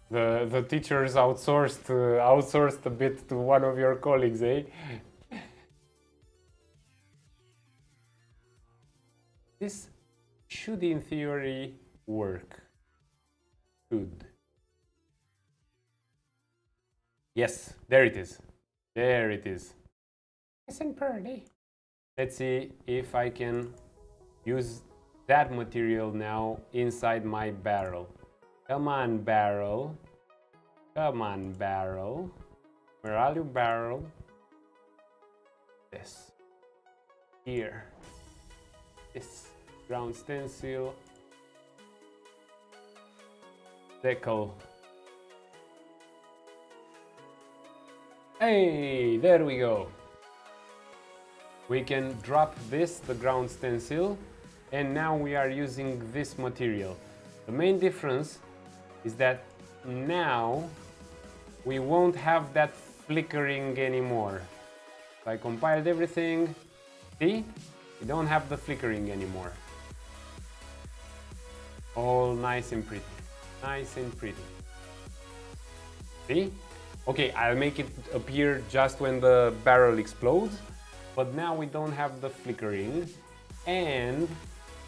The teachers outsourced a bit to one of your colleagues, eh? This should, in theory, work. Should. Yes, there it is. There it is. Nice and pretty. Let's see if I can use that material now inside my barrel. Come on, barrel. Come on, barrel. Where are you, barrel? This. Here. This. Ground stencil. Decal. Hey, there we go. We can drop this, the ground stencil, and now we are using this material. The main difference is that now we won't have that flickering anymore. So I compiled everything. See? We don't have the flickering anymore. All nice and pretty. Nice and pretty. See? Okay, I'll make it appear just when the barrel explodes, but now we don't have the flickering. And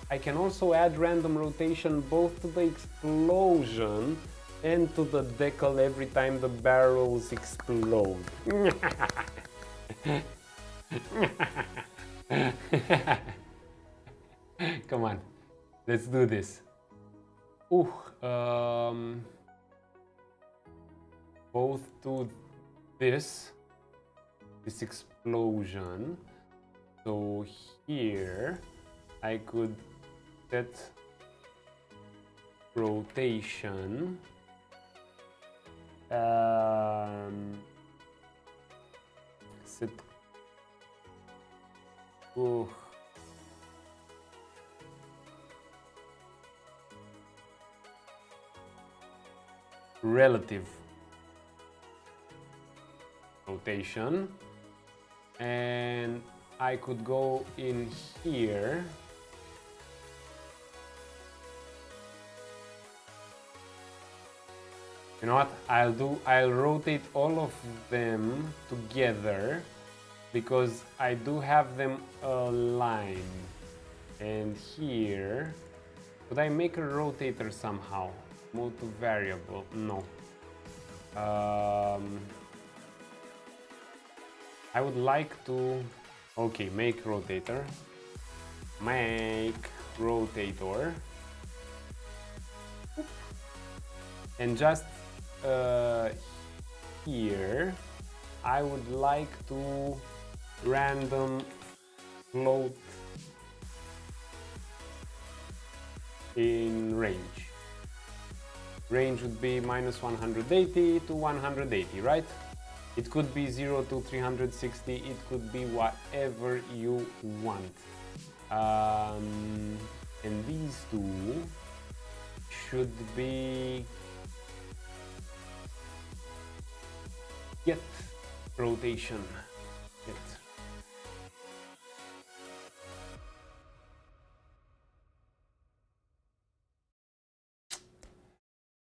I can also add random rotation both to the explosion and to the decal every time the barrels explode. Come on, let's do this. Ooh, both do this explosion. So here I could set rotation. Set. Ooh. Relative rotation, and I could go in here you know what I'll rotate all of them together because I do have them aligned. And here could I make a rotator somehow? Move to variable. No. I would like to... Okay, make rotator. Make rotator. And just here, I would like to random float in range. Range would be minus 180 to 180, right? It could be 0 to 360, it could be whatever you want. And these two should be get rotation. Get.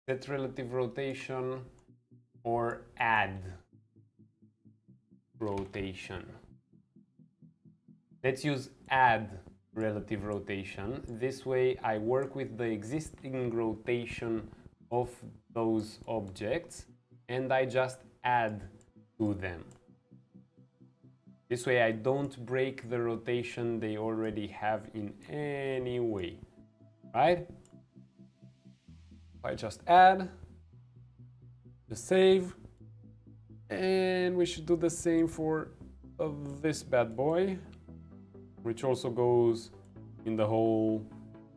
Set relative rotation or add rotation. Let's use add relative rotation. This way I work with the existing rotation of those objects and I just add to them. This way I don't break the rotation they already have in any way, right? I just add, just save, and we should do the same for this bad boy, which also goes in the whole.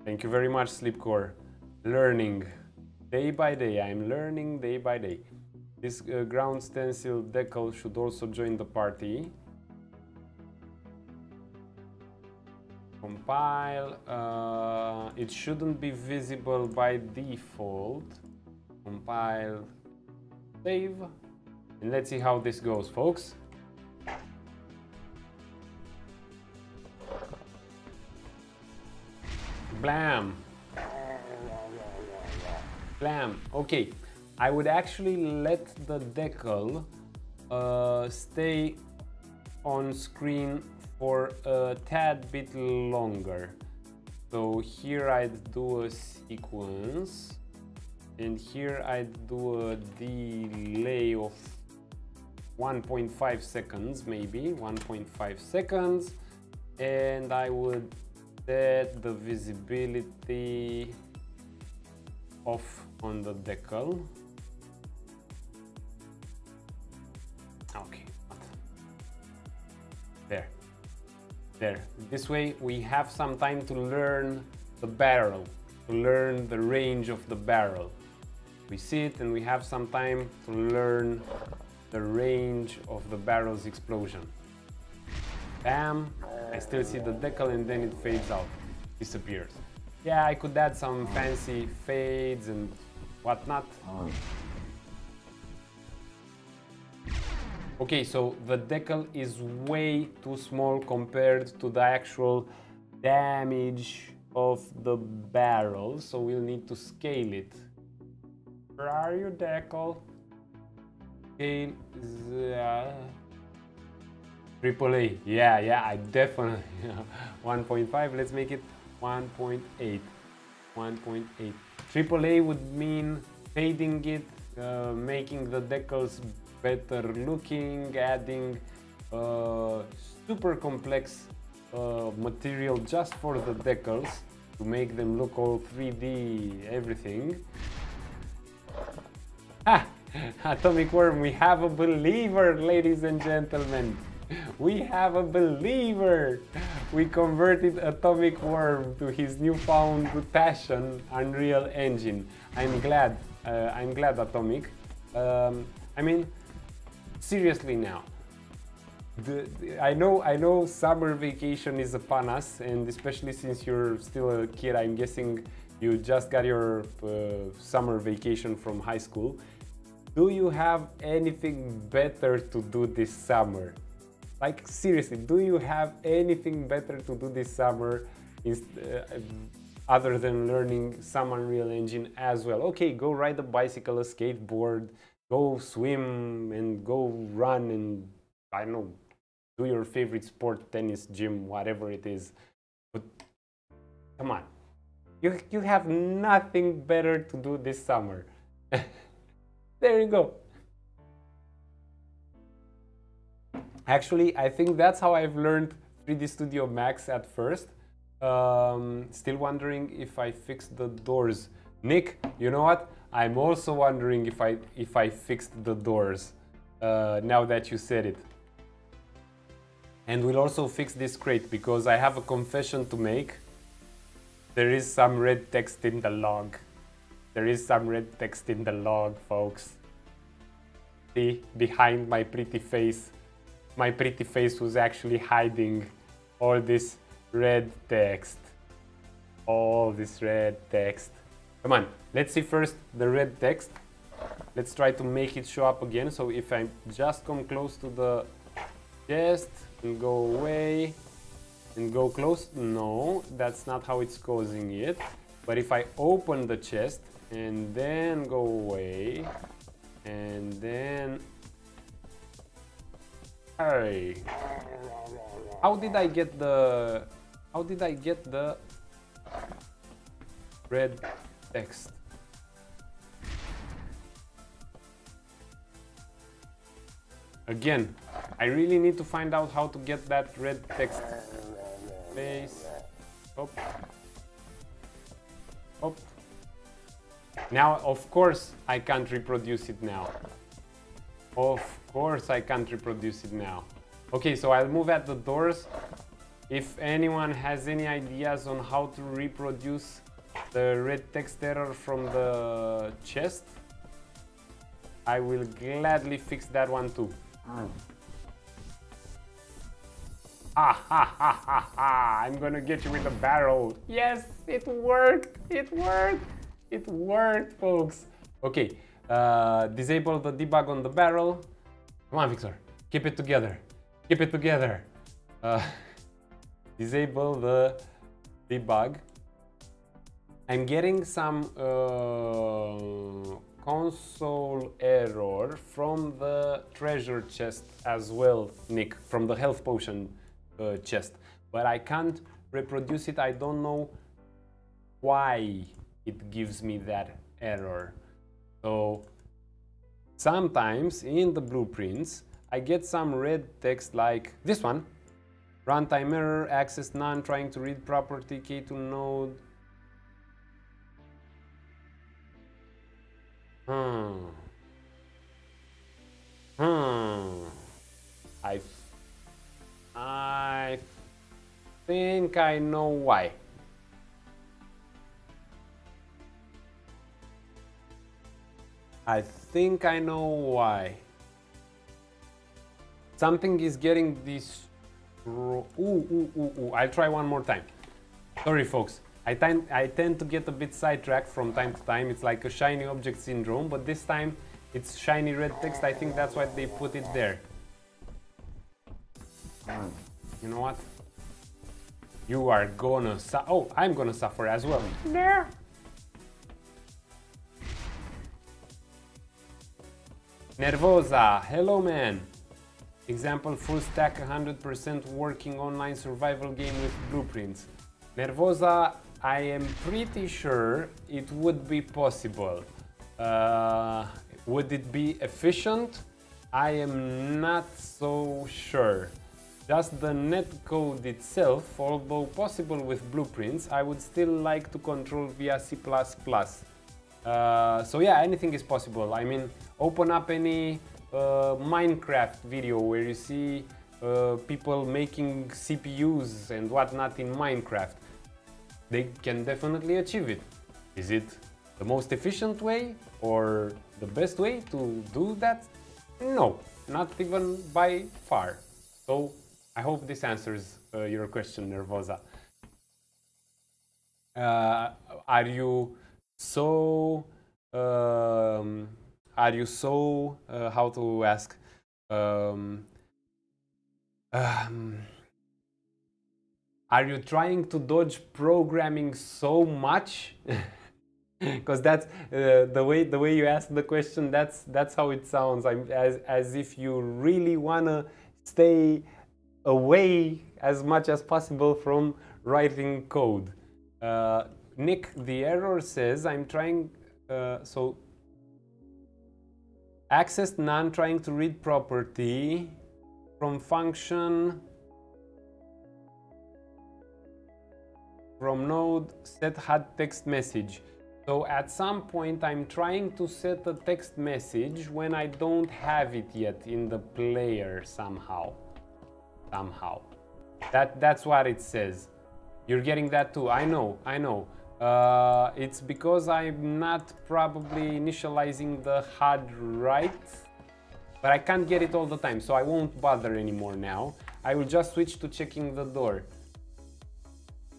Thank you very much, Sleepcore. Learning day by day. I'm learning day by day. This ground stencil decal should also join the party. Compile. It shouldn't be visible by default. Compile. Save. And let's see how this goes, folks. Blam. Blam. Okay. I would actually let the decal stay on screen for a tad bit longer. So here I'd do a sequence, and here I'd do a delay of 1.5 seconds, maybe 1.5 seconds, and I would set the visibility off on the decal. Okay, there. This way we have some time to learn the barrel, to learn the range of the barrel. We see it and we have some time to learn the range of the barrel's explosion. Bam! I still see the decal and then it fades out, disappears. Yeah, I could add some fancy fades and whatnot. Okay, so the decal is way too small compared to the actual damage of the barrel, so we'll need to scale it. Where are you, Decal? Scale AAA. Yeah, I definitely 1.5. Let's make it 1.8. 1.8. AAA would mean fading it, making the decals better looking, adding super complex material just for the decals to make them look all 3D everything. Ah, Atomic Worm, we have a believer, ladies and gentlemen. We have a believer. We converted Atomic Worm to his newfound passion, Unreal Engine. I'm glad, Atomic. I mean, seriously now. I know summer vacation is upon us, and especially since you're still a kid, I'm guessing you just got your summer vacation from high school. Do you have anything better to do this summer? Like, seriously, do you have anything better to do this summer other than learning some Unreal Engine as well? Okay, go ride a bicycle, a skateboard, go swim, and go run, and I don't know, do your favorite sport, tennis, gym, whatever it is. But come on, you have nothing better to do this summer. There you go. Actually, I think that's how I've learned 3D Studio Max at first. Still wondering if I fixed the doors. Nick, you know what? I'm also wondering if I fixed the doors now that you said it. And we'll also fix this crate because I have a confession to make. There is some red text in the log. There is some red text in the log, folks. See, behind my pretty face. My pretty face was actually hiding all this red text. All this red text. Come on, let's see first the red text. Let's try to make it show up again. So if I just come close to the chest and go away and go close, no, that's not how it's causing it. But if I open the chest and then go away and then, hey, how did I get the red text? Again, I really need to find out how to get that red text. Space. Hop. Hop. Now, of course, I can't reproduce it now. Of course, I can't reproduce it now. Okay, so I'll move at the doors. If anyone has any ideas on how to reproduce the red text error from the chest, I will gladly fix that one too. Ah, ha, ha, ha, ha. I'm gonna get you with a barrel. Yes, it worked. It worked. It worked, folks. Okay, disable the debug on the barrel. Come on, Victor. Keep it together. Keep it together. Disable the debug. I'm getting some console error from the treasure chest as well, Nick, from the health potion chest, but I can't reproduce it. I don't know why it gives me that error. So sometimes in the blueprints I get some red text like this one: runtime error, access none, trying to read property key to node. I think I know why. I think I know why. Something is getting this. I'll try one more time. Sorry, folks. I tend to get a bit sidetracked from time to time. It's like a shiny object syndrome, but this time it's shiny red text. I think that's why they put it there. You know what? You are gonna suffer. Oh, I'm gonna suffer as well. No. Nervosa, hello man. Example, full stack 100% working online survival game with blueprints. Nervosa, I am pretty sure it would be possible. Would it be efficient? I am not so sure. Just the netcode itself, although possible with blueprints, I would still like to control via C++. So yeah, anything is possible. I mean, open up any Minecraft video where you see people making CPUs and whatnot in Minecraft. They can definitely achieve it. Is it the most efficient way or the best way to do that? No, not even by far. So I hope this answers your question, Nervosa. Are you so how to ask, are you trying to dodge programming so much? Because that's the way you ask the question. That's how it sounds. As if you really wanna stay away as much as possible from writing code. Nick, the error says I'm trying. So access none, trying to read property from function. From node set had text message. So at some point I'm trying to set a text message when I don't have it yet in the player somehow. That's what it says. You're getting that too. I know. It's because I'm not probably initializing the HUD right, but I can't get it all the time, so I won't bother anymore now. I will just switch to checking the door.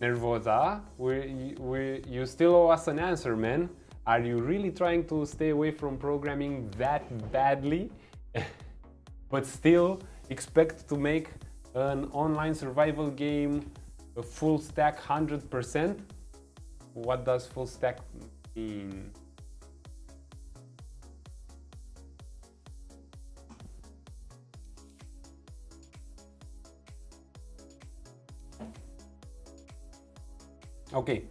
Nervosa, you still owe us an answer, man. Are you really trying to stay away from programming that badly, but still expect to make an online survival game a full stack 100%? What does full stack mean? Okay,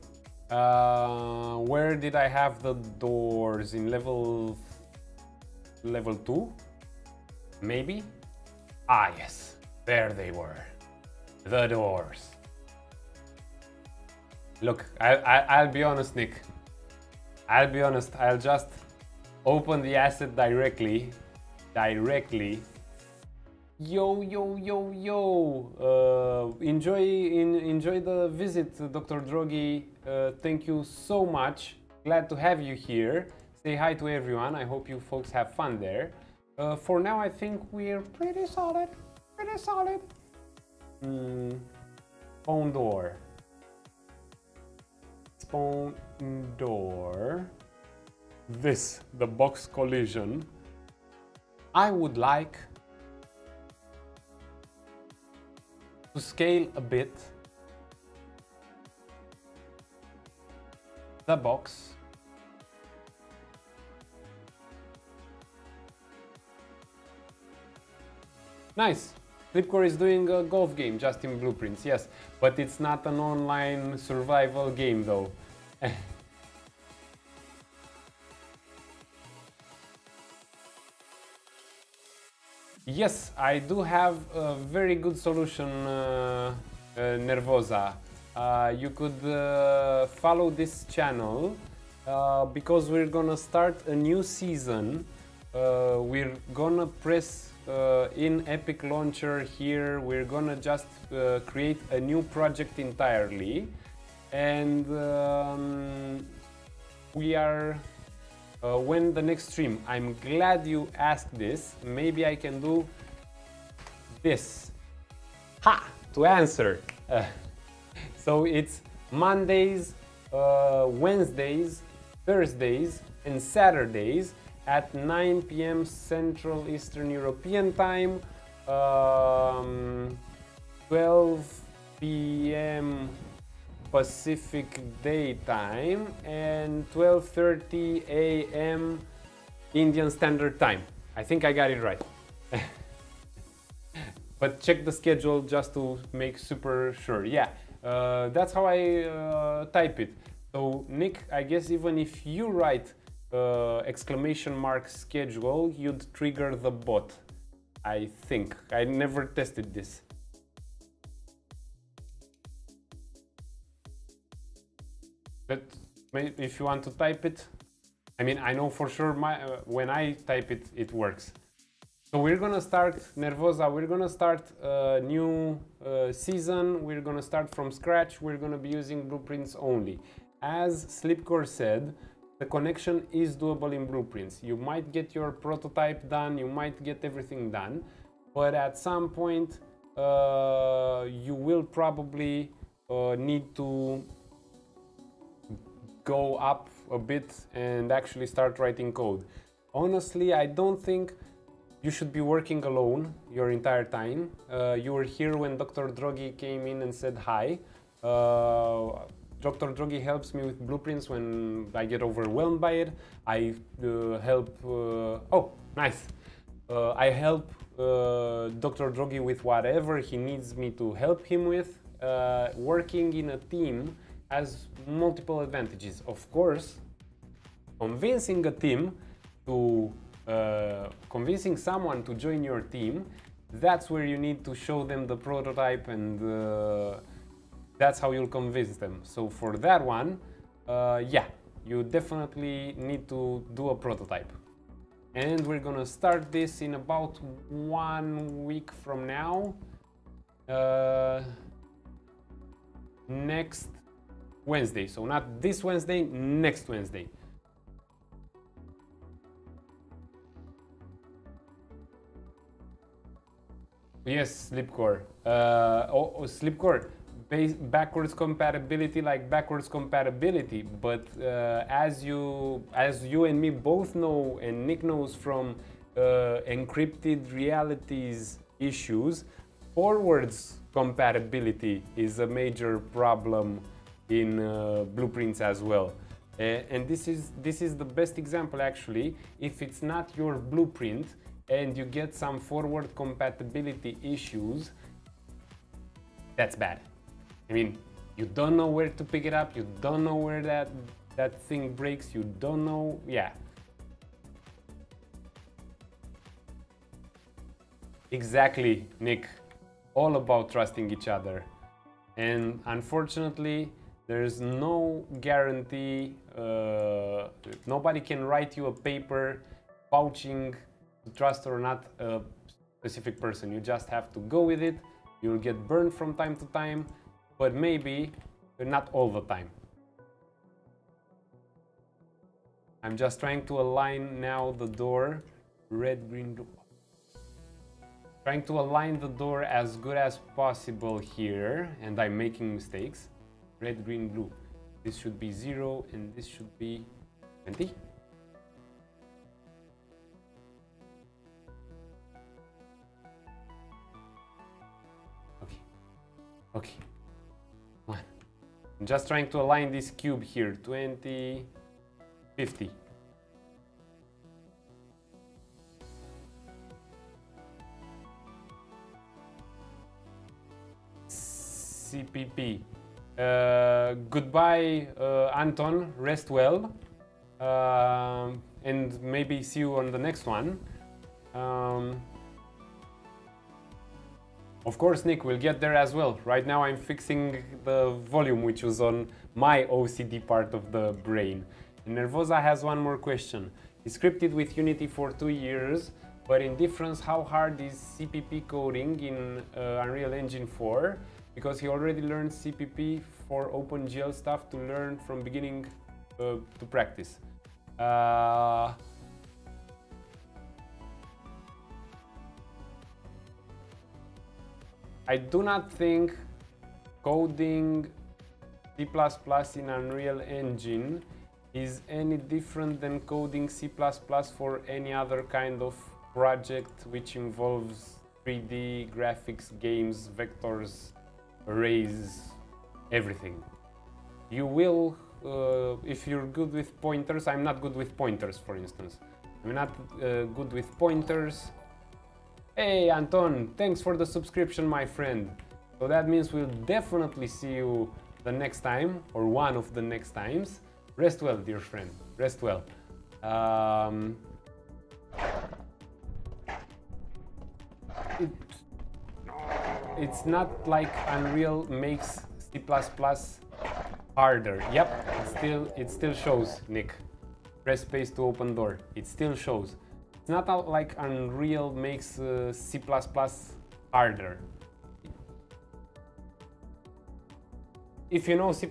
where did I have the doors? In level 2? Maybe? Ah, yes, there they were, the doors. Look, I'll be honest, Nick. I'll be honest, I'll just open the asset directly. Yo. Enjoy the visit, Dr. Drogi. Thank you so much. Glad to have you here. Say hi to everyone. I hope you folks have fun there. For now, I think we're pretty solid. Spawn door. Spawn door. This, the box collision. I would like to scale a bit the box. Nice. Flipcore is doing a golf game just in blueprints, yes, but it's not an online survival game though. Yes, I do have a very good solution, Nervosa. You could follow this channel because we're gonna start a new season. We're gonna press in Epic Launcher here, we're gonna just create a new project entirely, and we are when the next stream. I'm glad you asked this. Maybe I can do this to answer. So it's Mondays, Wednesdays, Thursdays and Saturdays at 9 p.m. Central Eastern European Time, 12 p.m. Pacific Daytime and 12:30 a.m. Indian Standard Time. I think I got it right. But check the schedule just to make super sure. Yeah, that's how I type it. So Nick, I guess even if you write exclamation mark schedule, you'd trigger the bot. I think. I never tested this. But if you want to type it, I mean, I know for sure when I type it, it works. So we're gonna start, Nervosa, we're gonna start a new season. We're gonna start from scratch. We're gonna be using blueprints only. As Slipcore said, the connection is doable in blueprints. You might get your prototype done, you might get everything done, but at some point you will probably need to go up a bit and actually start writing code. Honestly, I don't think you should be working alone your entire time. You were here when Dr. Drogi came in and said hi. Dr. Drogi helps me with blueprints when I get overwhelmed by it. I help... oh, nice! I help Dr. Drogi with whatever he needs me to help him with. Working in a team has multiple advantages. Of course, convincing a team to convincing someone to join your team, that's where you need to show them the prototype, and that's how you'll convince them. So for that one, yeah, you definitely need to do a prototype. And we're gonna start this in about 1 week from now. Next Wednesday. So not this Wednesday, next Wednesday. Yes, Slipcore. Slipcore. Backwards compatibility, like backwards compatibility, but as you and me both know, and Nick knows from encrypted realities issues, forwards compatibility is a major problem in blueprints as well. And this is the best example actually. If it's not your blueprint and you get some forward compatibility issues, that's bad. I mean, you don't know where to pick it up, you don't know where that thing breaks, you don't know, yeah. Exactly, Nick. All about trusting each other. And unfortunately, there's no guarantee, nobody can write you a paper vouching to trust or not a specific person. You just have to go with it. You'll get burned from time to time, but maybe not all the time. I'm just trying to align now the door, red, green, blue. Trying to align the door as good as possible here, and I'm making mistakes. Red, green, blue. This should be 0 and this should be 20. Okay. Okay. Come on. I'm just trying to align this cube here. 20, 50. CPP. Goodbye, Anton. Rest well. And maybe see you on the next one. Of course, Nick, we'll get there as well. Right now I'm fixing the volume, which was on my OCD part of the brain. And Nervosa has one more question. He scripted with Unity for 2 years, but in difference, how hard is CPP coding in Unreal Engine 4? Because he already learned CPP for OpenGL stuff to learn from beginning to practice. I do not think coding C++ in Unreal Engine is any different than coding C++ for any other kind of project which involves 3D graphics, games, vectors, erase everything. You will, if you're good with pointers. I'm not good with pointers, for instance. I'm not good with pointers. Hey Anton, thanks for the subscription, my friend. So that means we'll definitely see you the next time, or one of the next times. Rest well, dear friend, rest well. It's not like Unreal makes C++ harder. Yep, it still shows, Nick. Press space to open door. It still shows. It's not like Unreal makes C++ harder. If you know C++,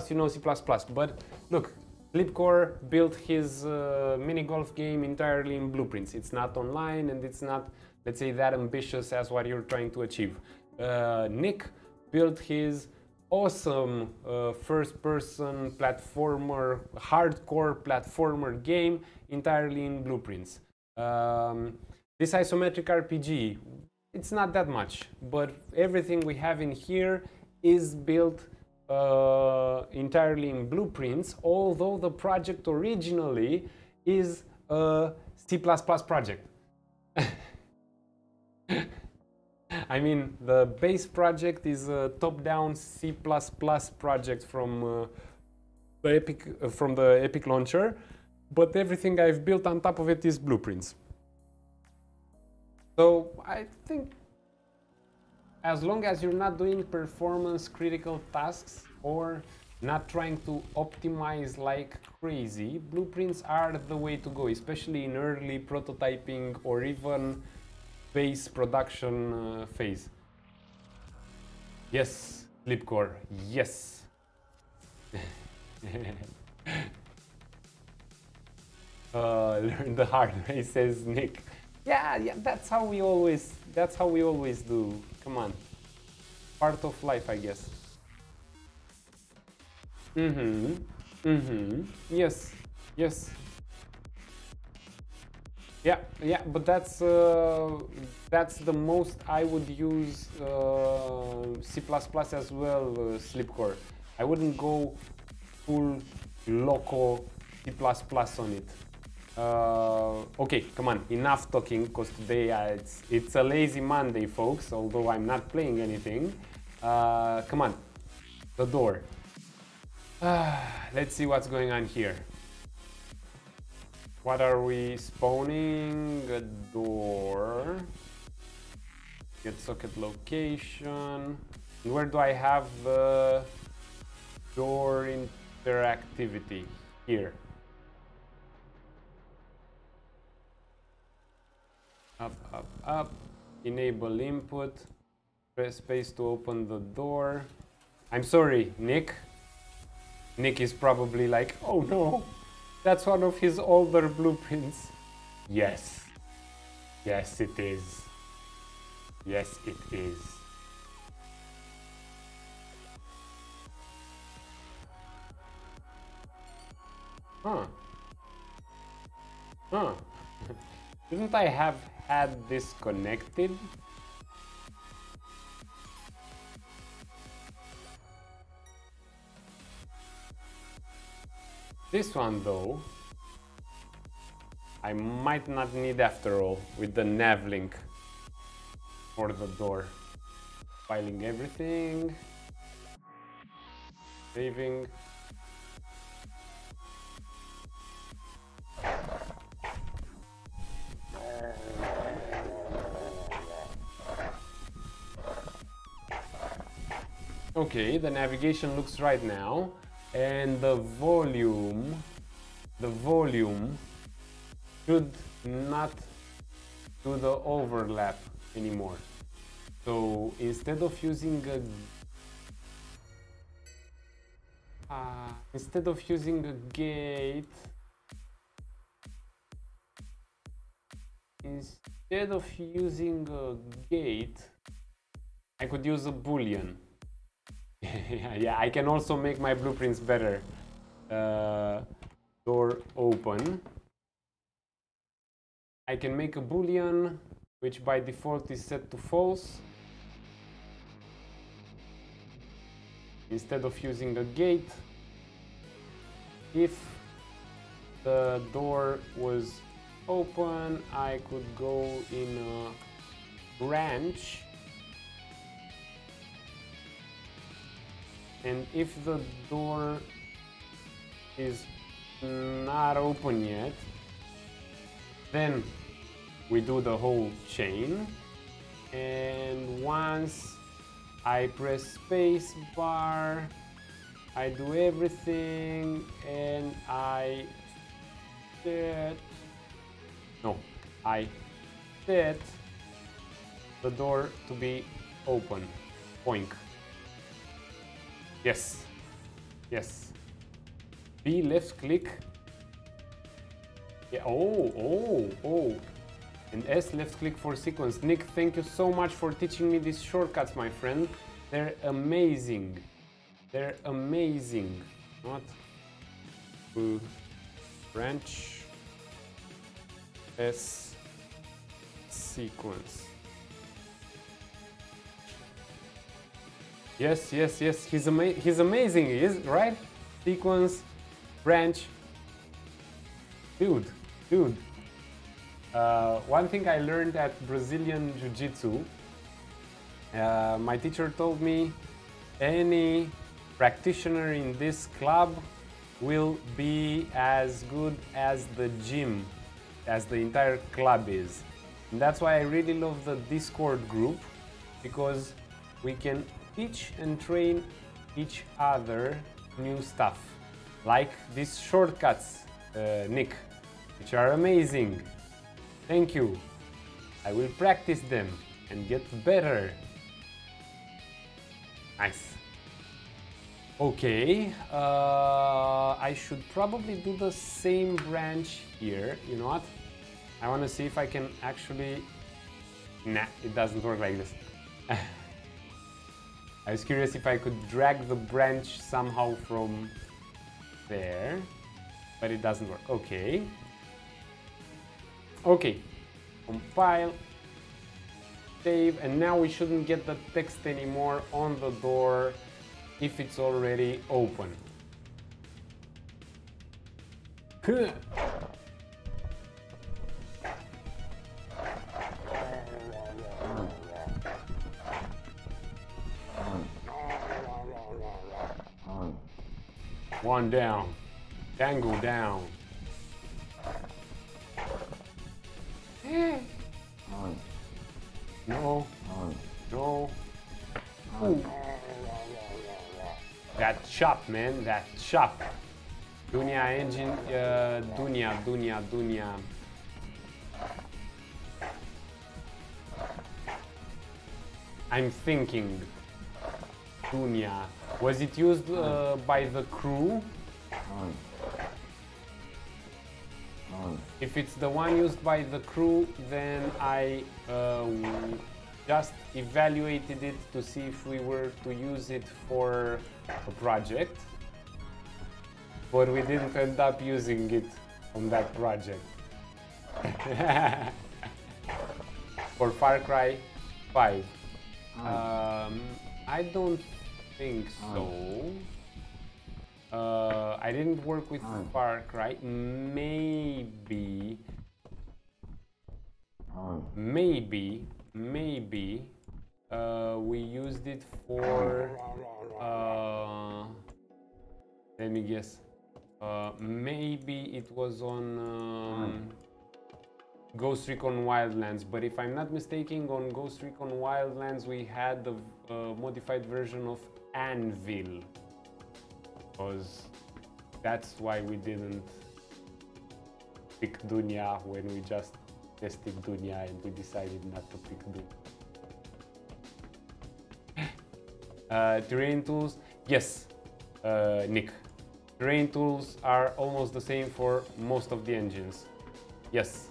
you know C++. But look, Flipcore built his mini golf game entirely in blueprints. It's not online and it's not, let's say, that ambitious as what you're trying to achieve. Nick built his awesome first-person platformer, hardcore platformer game entirely in blueprints. This isometric RPG, it's not that much, but everything we have in here is built entirely in blueprints, although the project originally is a C++ project. I mean, the base project is a top-down C++ project from the Epic launcher, but everything I've built on top of it is blueprints. So I think as long as you're not doing performance critical tasks or not trying to optimize like crazy, blueprints are the way to go, especially in early prototyping or even base production phase. Yes, Flipcore, yes. Learn the hard way, says Nick. Yeah, that's how we always do. Come on. Part of life, I guess. Yes. Yeah, but that's the most I would use C++ as well, Slipcore. I wouldn't go full loco C++ on it. Okay, come on, enough talking, because today it's a lazy Monday, folks, although I'm not playing anything. Come on, the door. Let's see what's going on here. What are we spawning? A door. Get socket location. And where do I have the door interactivity? Here. Up. Enable input. Press space to open the door. I'm sorry, Nick. Nick is probably like, oh no, that's one of his older blueprints. Yes. Yes, it is. Yes, it is. Huh. Shouldn't I have had this connected? This one though, I might not need after all, with the nav link for the door. Filing everything, saving. Okay, the navigation looks right now, and the volume should not do the overlap anymore. So instead of using a gate, I could use a boolean. Yeah, I can also make my blueprints better. Door open. I can make a boolean, which by default is set to false. instead of using a gate, if the door was open, I could go in a branch, and if the door is not open yet, then we do the whole chain, and once I press space bar, I do everything, and I set the door to be open. Boink. Yes. Yes. B left click. Yeah. Oh. And S left click for sequence. Nick, thank you so much for teaching me these shortcuts, my friend. They're amazing. They're amazing. Not branch S sequence. Yes. He's amazing. He is, right? Sequence, branch. Dude. One thing I learned at Brazilian Jiu-Jitsu, my teacher told me any practitioner in this club will be as good as the gym, as the entire club is. And that's why I really love the Discord group, because we can teach and train each other new stuff. Like these shortcuts, Nick, which are amazing. Thank you. I will practice them and get better. Nice. Okay, I should probably do the same branch here. You know what? I want to see if I can actually... Nah, it doesn't work like this. I was curious if I could drag the branch somehow from there, but it doesn't work. Okay. Okay, compile, save, and now we shouldn't get the text anymore on the door if it's already open. One down, tango down. No. Ooh. That chop, man, that chop. Dunya engine, Dunya. I'm thinking, Dunya. Was it used by the crew? If it's the one used by the crew, then I just evaluated it to see if we were to use it for a project, but we didn't end up using it on that project. For Far Cry 5. I don't think so. I didn't work with Far Cry. Maybe we used it for let me guess, maybe it was on Ghost Recon Wildlands, but if I'm not mistaken, on Ghost Recon Wildlands we had the modified version of Anvil, because that's why we didn't pick Dunya when we just tested Dunya, and we decided not to pick Dunya. Terrain tools, yes, Nick. Terrain tools are almost the same for most of the engines. Yes.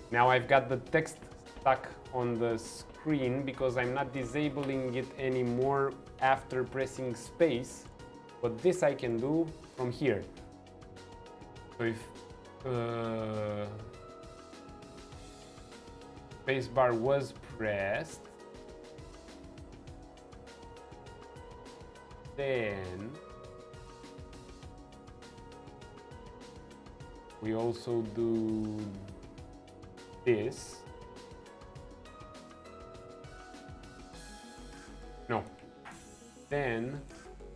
Now I've got the text stuck on the screen because I'm not disabling it anymore after pressing space, but this I can do from here. So if spacebar was pressed, then we also do this. No. Then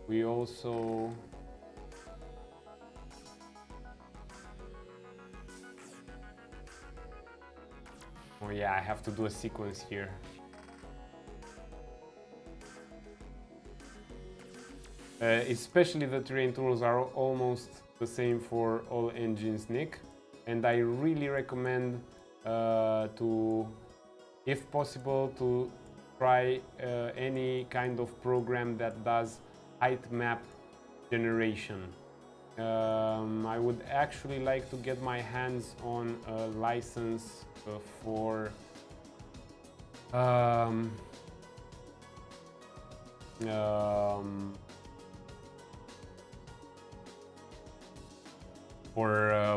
we also oh yeah, I have to do a sequence here. Especially the terrain tools are almost the same for all engines, Nick, and I really recommend to, if possible, to try any kind of program that does height map generation. I would actually like to get my hands on a license for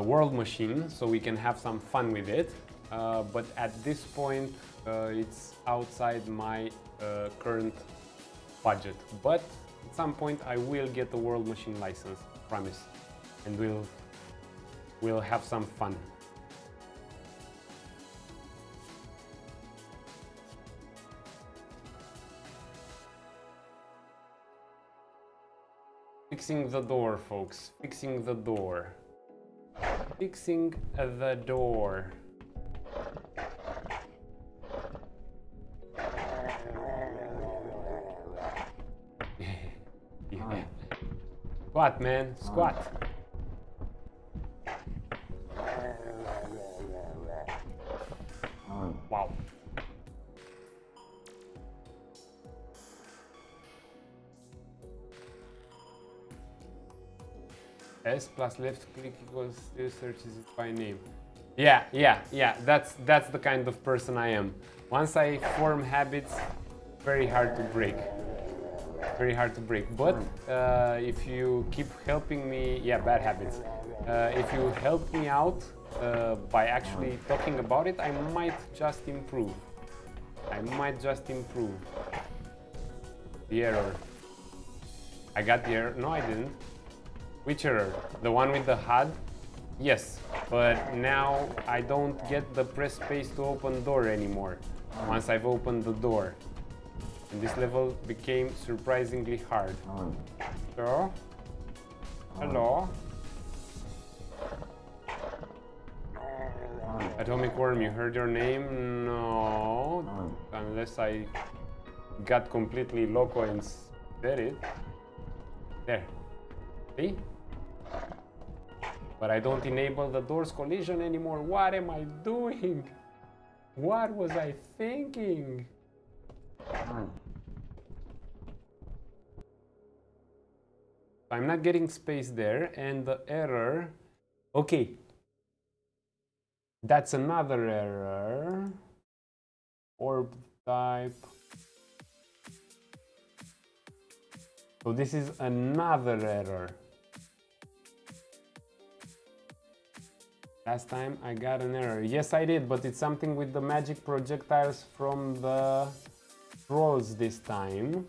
World Machine, so we can have some fun with it. But at this point, it's outside my current budget. But at some point, I will get the World Machine license, promise, and we'll have some fun. Fixing the door, folks. Fixing the door. Fixing the door. Yeah. Squat, man. Squat. Wow. S plus left click equals still searches it by name. Yeah. That's the kind of person I am. Once I form habits, very hard to break. Very hard to break. But if you keep helping me, yeah, bad habits. If you help me out by actually talking about it, I might just improve. I might just improve. The error. I got the error. No, I didn't. Which error? The one with the HUD? Yes, but now I don't get the press space to open door anymore once I've opened the door. And this level became surprisingly hard. So, hello? Atomic Worm, you heard your name? No, unless I got completely loco and said it. There. See? But I don't enable the door's collision anymore. What am I doing? What was I thinking? I'm not getting space there, and the error... Okay. That's another error. Orb type. So this is another error. Last time I got an error. Yes, I did, but it's something with the magic projectiles from the trolls this time.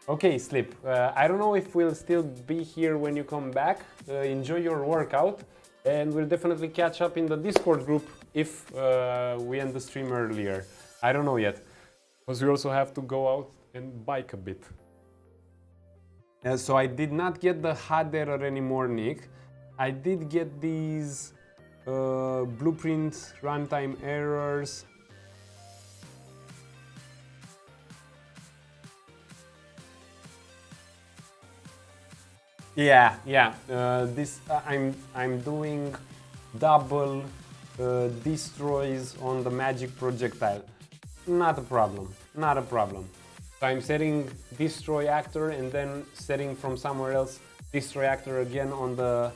Okay, Slip. I don't know if we'll still be here when you come back. Enjoy your workout, and we'll definitely catch up in the Discord group if we end the stream earlier. I don't know yet, because we also have to go out and bike a bit. So I did not get the HUD error anymore, Nick. I did get these blueprint runtime errors. Yeah. This I'm doing double destroys on the magic projectile. Not a problem. Not a problem. So I'm setting destroy actor and then setting from somewhere else destroy actor again on the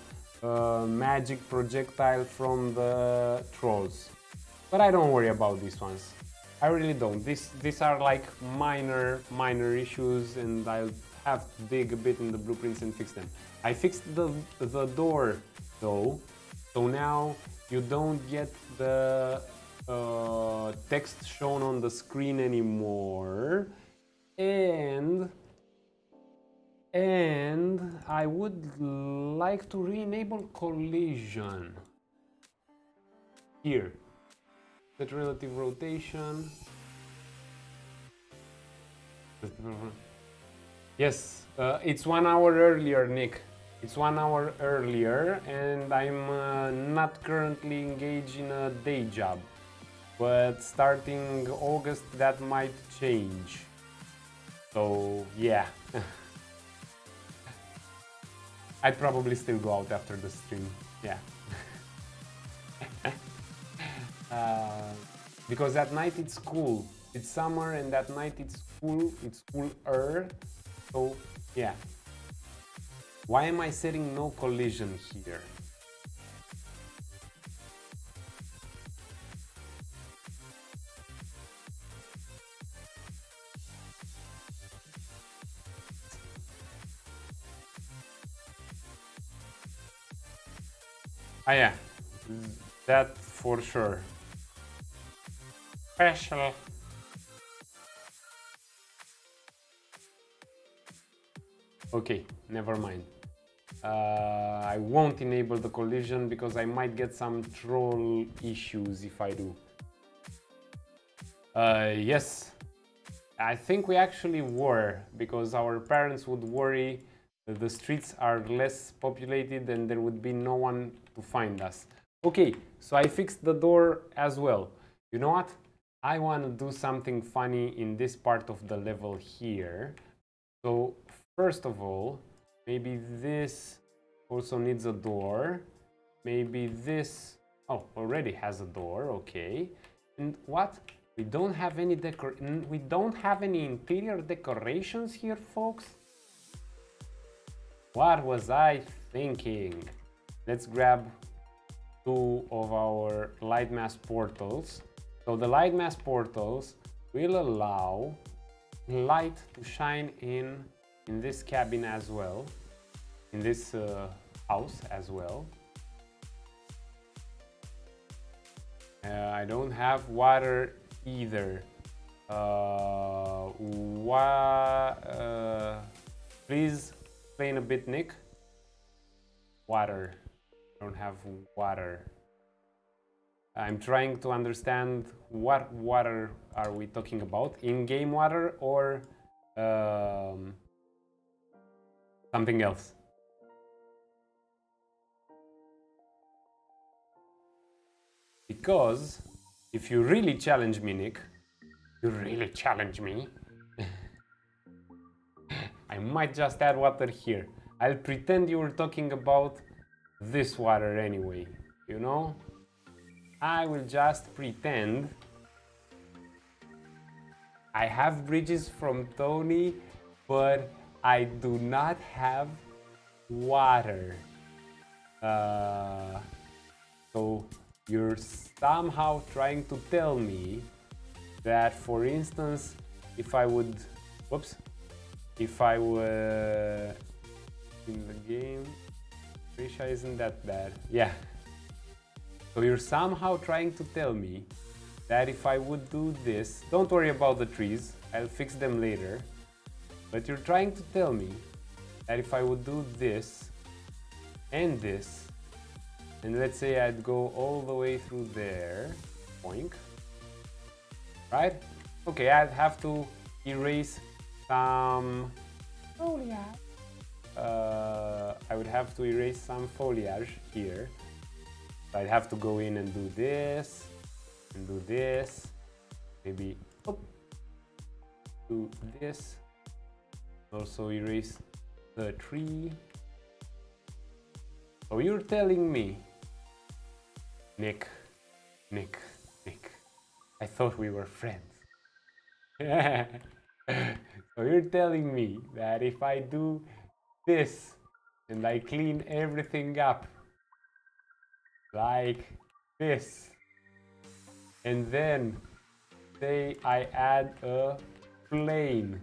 magic projectile from the trolls. But I don't worry about these ones. I really don't. These are like minor issues, and I'll have to dig a bit in the blueprints and fix them. I fixed the door though, so now you don't get the text shown on the screen anymore, and And I would like to re-enable collision here. Set relative rotation. Yes, it's 1 hour earlier, Nick. It's 1 hour earlier, and I'm not currently engaged in a day job. But starting August, that might change. So, yeah. I'd probably still go out after the stream, yeah. Because at night it's cool. It's summer and at night it's cooler. So, yeah. Why am I setting no collision here? Ah, yeah. That for sure. Special. Okay, never mind. I won't enable the collision because I might get some troll issues if I do. Yes, I think we actually were, because our parents would worry that the streets are less populated and there would be no one to find us. Okay, so I fixed the door as well. You know what? I want to do something funny in this part of the level here. So first of all, maybe this also needs a door. Maybe this, oh, already has a door, okay. And what? We don't have any interior decorations here, folks. What was I thinking? Let's grab 2 of our light mass portals. So the light mass portals will allow light to shine in this cabin as well, in this house as well. I don't have water either. Please explain a bit, Nick. Water. I don't have water. I'm trying to understand what water are we talking about? In-game water or something else? Because if you really challenge me, Nick, you really challenge me, I might just add water here. I'll pretend you were talking about this water anyway, you know? I will just pretend. I have bridges from Tony, but I do not have water. So you're somehow trying to tell me that, for instance, if I would, whoops, if I were in the game, Risha isn't that bad. Yeah. So you're somehow trying to tell me that if I would do this, don't worry about the trees, I'll fix them later. But you're trying to tell me that if I would do this and this, and let's say I'd go all the way through there, boink, right? Okay, I'd have to erase some foliage. I would have to erase some foliage here. So I'd have to go in and do this, and do this, maybe do this. Also erase the tree. So you're telling me, Nick, I thought we were friends. So you're telling me that if I do this and I clean everything up like this, and then say I add a plane.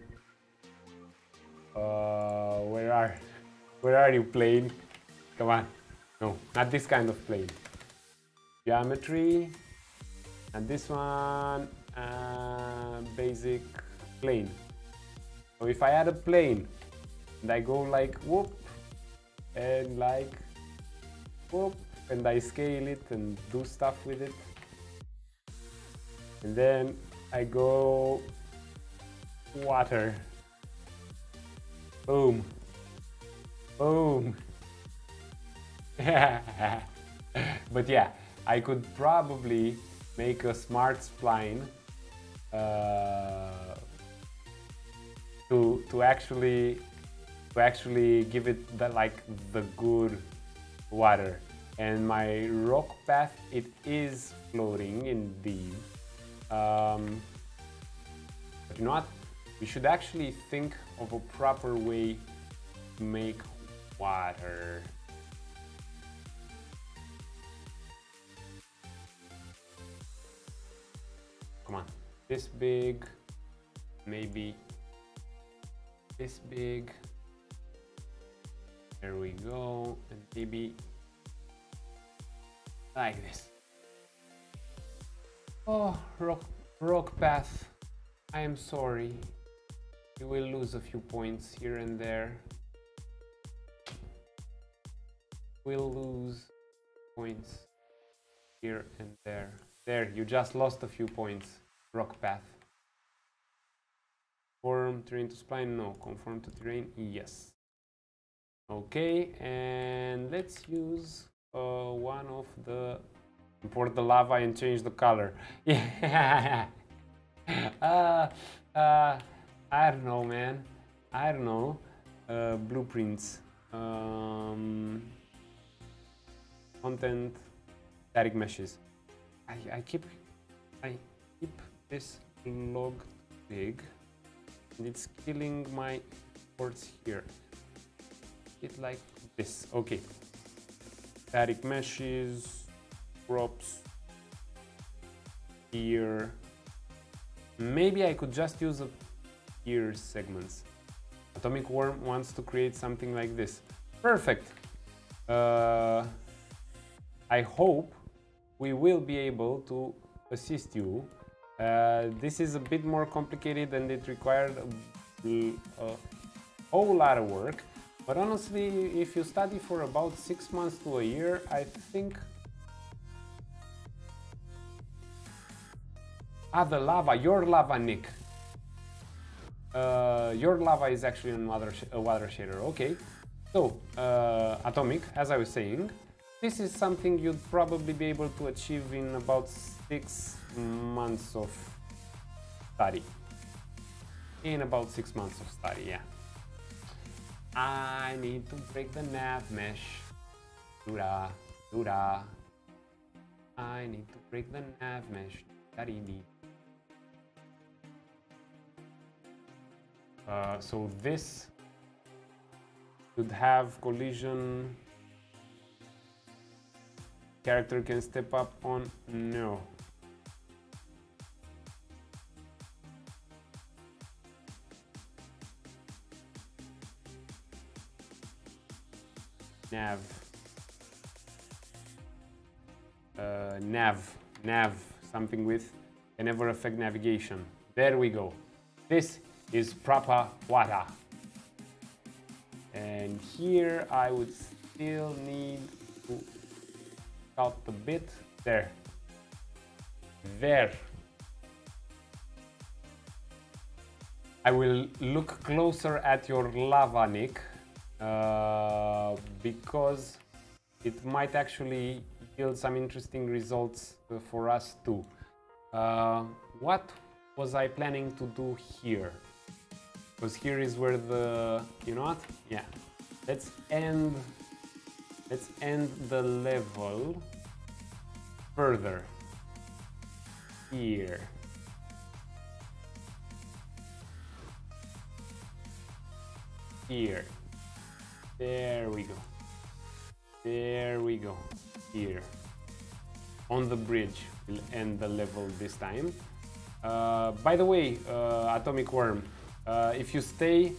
Where are you, plane? Come on. No, not this kind of plane. Geometry, and this one, basic plane. So if I add a plane, and I go like whoop, and like whoop, and I scale it and do stuff with it. And then I go water. Boom. Boom. But yeah, I could probably make a smart spline to actually give it the good water. And my rock path, it is floating indeed. But you know what? We should actually think of a proper way to make water. Come on, this big, maybe this big. There we go, and maybe like this. Oh, rock path, I am sorry. You will lose a few points here and there. We'll lose points here and there. There, you just lost a few points. Rock path. Conform terrain to spline? No. Conform to terrain? Yes. Okay, and let's use one of the... Import the lava and change the color. Yeah. I don't know, man. I don't know. Blueprints. Content. Static meshes. I keep this log big, and it's killing my ports here. It like this. Okay. Static meshes. Props here. Maybe I could just use a here segments. Atomic Worm wants to create something like this. Perfect. I hope we will be able to assist you. This is a bit more complicated and it required a whole lot of work. But honestly, if you study for about 6 months to a year, I think... Ah, the lava, your lava, Nick. Your lava is actually a water shader, okay. So, Atomic, as I was saying, this is something you'd probably be able to achieve in about 6 months of study. In about 6 months of study, yeah. I need to break the nav mesh. Dura, dura. I need to break the nav mesh. Daddy. So this should have collision. Character can step up on. No. Nav, something with can never affect navigation. There we go. This is proper water. And here I would still need to cut a bit. There. I will look closer at your lava, Nick, because it might actually yield some interesting results for us too. What was I planning to do here? Because here is where the, you know what? Yeah. Let's end the level further. Here. Here. There we go. There we go. Here. On the bridge. We'll end the level this time. By the way, Atomic Worm, if you stay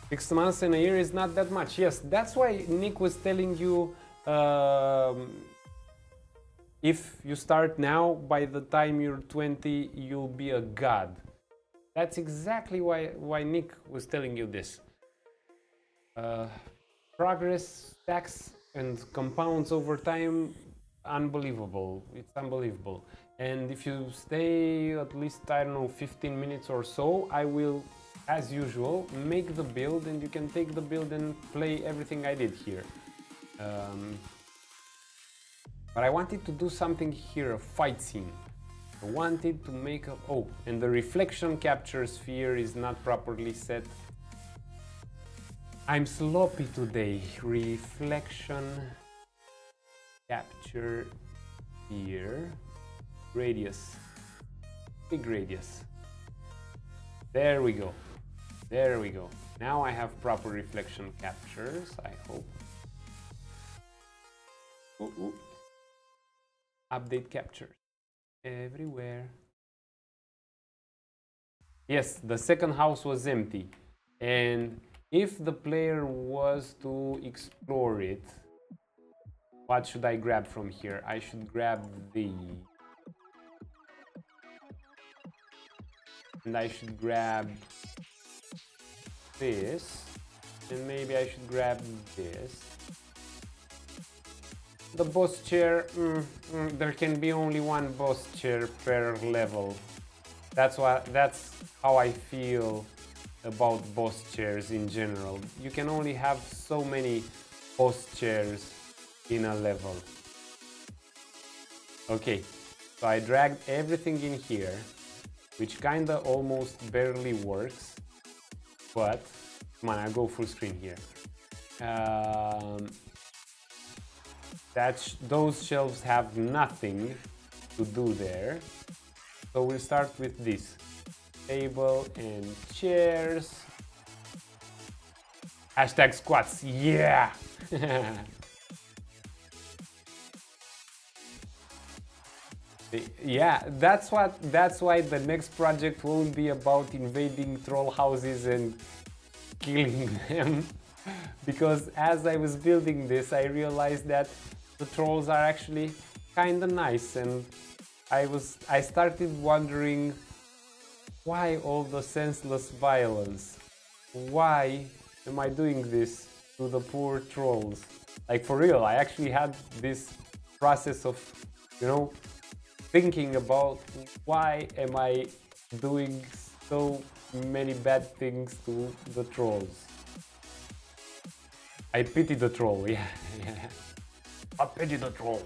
6 months and a year is not that much. Yes, that's why Nick was telling you if you start now, by the time you're 20, you'll be a god. That's exactly why Nick was telling you this. Uh, Progress stacks and compounds over time. Unbelievable. It's unbelievable. And if you stay at least, I don't know, 15 minutes or so, I will, as usual, make the build, and you can take the build and play everything I did here. But I wanted to do something here, a fight scene. I wanted to make a... Oh, and the reflection capture sphere is not properly set. I'm sloppy today. Reflection capture here. Radius. Big radius. There we go. There we go. Now I have proper reflection captures, I hope. Ooh, ooh. Update captures. Everywhere. Yes, the second house was empty. And if the player was to explore it, what should I grab from here? I should grab the... And I should grab this. And maybe I should grab this. The boss chair, there can be only one boss chair per level. That's how I feel about boss chairs in general. You can only have so many boss chairs in a level. Okay, so I dragged everything in here, which kinda almost barely works, but come on, I'll go full screen here. Those shelves have nothing to do there, so we'll start with this. Table and chairs. Hashtag squats, yeah! Yeah, that's why the next project won't be about invading troll houses and killing them. Because as I was building this, I realized that the trolls are actually kinda nice, and I started wondering, why all the senseless violence? Why am I doing this to the poor trolls? Like, for real, I actually had this process of, you know, thinking about why am I doing so many bad things to the trolls. I pity the troll, yeah. I pity the troll.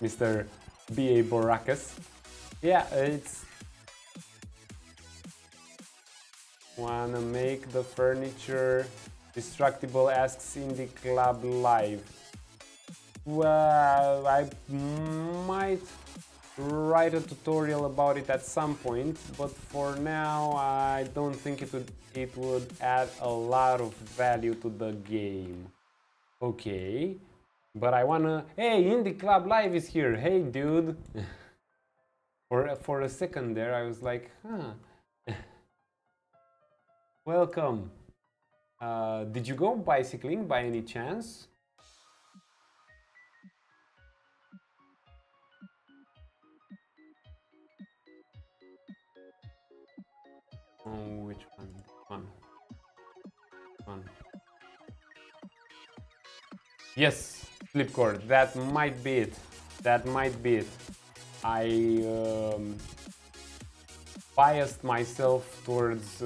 Mr. B.A. Baracus. Yeah, it's... Wanna make the furniture destructible, asks Indie Club Live. Well, I might write a tutorial about it at some point, but for now I don't think it would add a lot of value to the game. Okay, but I wanna... Hey, Indie Club Live is here! Hey, dude! For a second there I was like, huh. Welcome. Did you go bicycling by any chance? Oh, which one? One. Yes, Flipcord, that might be it. That might be it. I biased myself towards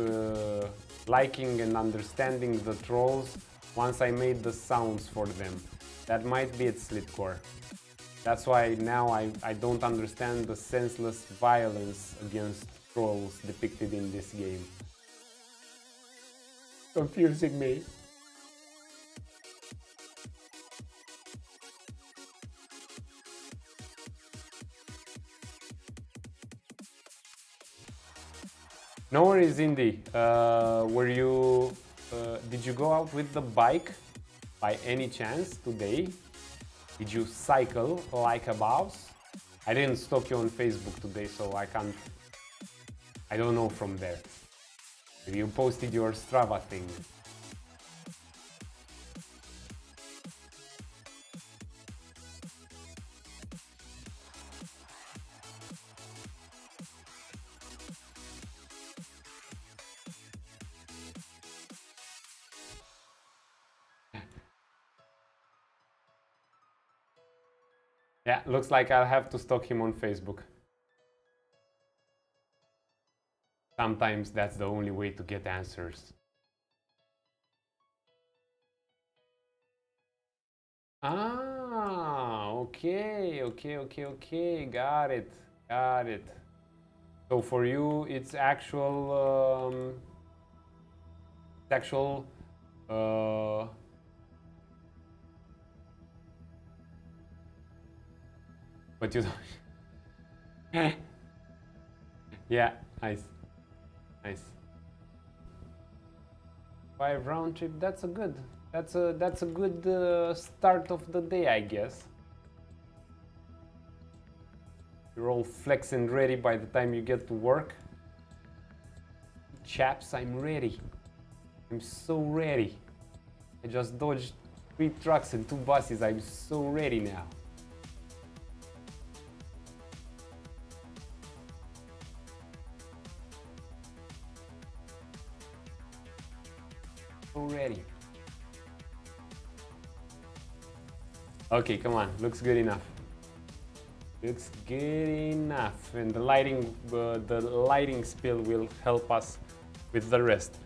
liking and understanding the trolls once I made the sounds for them. That might be it, Slipcore. That's why now I don't understand the senseless violence against trolls depicted in this game. Confusing me. No worries, Indy. Did you go out with the bike by any chance today? Did you cycle like a boss? I didn't stalk you on Facebook today, so I don't know from there. Maybe you posted your Strava thing. Yeah, looks like I'll have to stalk him on Facebook. Sometimes that's the only way to get answers. Ah, okay, got it. So for you, it's actual, uh, but you don't. Yeah, nice. 5 round trip. That's a good. That's a good start of the day, I guess. You're all flex and ready by the time you get to work. Chaps, I'm ready. I'm so ready. I just dodged 3 trucks and 2 buses. I'm so ready now. So ready. Okay, come on. Looks good enough. Looks good enough, and the lighting spill will help us with the rest.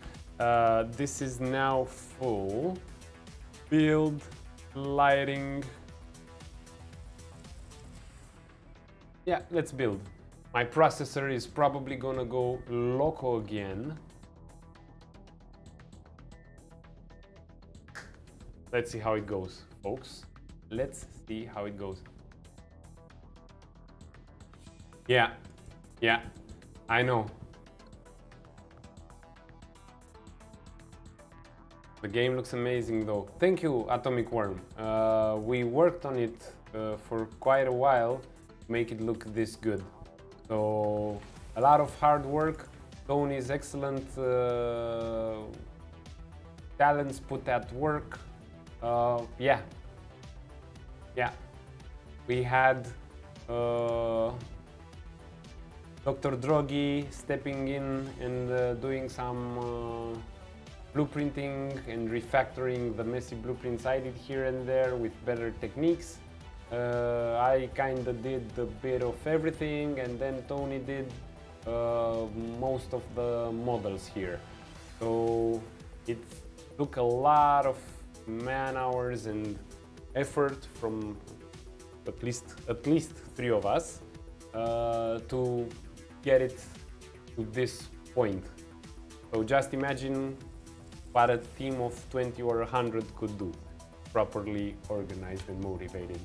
This is now full. Build lighting. Yeah, let's build. My processor is probably gonna go loco again. Let's see how it goes, folks. Let's see how it goes. Yeah, I know. The game looks amazing though. Thank you, Atomic Worm. We worked on it for quite a while to make it look this good. So, a lot of hard work. Tony's excellent talents put at work. Yeah. We had Dr. Drogi stepping in and doing some blueprinting and refactoring the messy blueprints I did here and there with better techniques. I kinda did a bit of everything, and then Tony did most of the models here. So it took a lot of man hours and effort from at least 3 of us to get it to this point. So just imagine what a team of 20 or 100 could do, properly organized and motivated.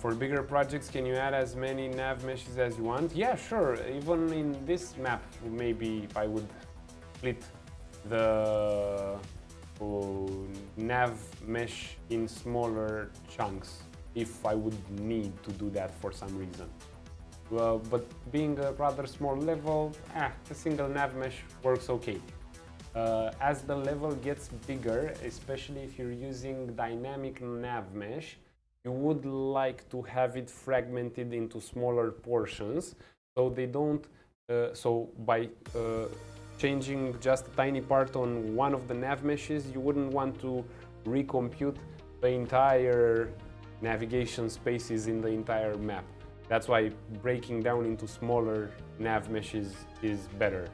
For bigger projects, can you add as many nav meshes as you want? Yeah, sure. Even in this map, maybe I would split the nav mesh in smaller chunks if I would need to do that for some reason. But being a rather small level, a single nav mesh works okay. As the level gets bigger, especially if you're using dynamic nav mesh, you would like to have it fragmented into smaller portions, so they don't. So by changing just a tiny part on one of the nav meshes, you wouldn't want to recompute the entire navigation spaces in the entire map. That's why breaking down into smaller nav meshes is better.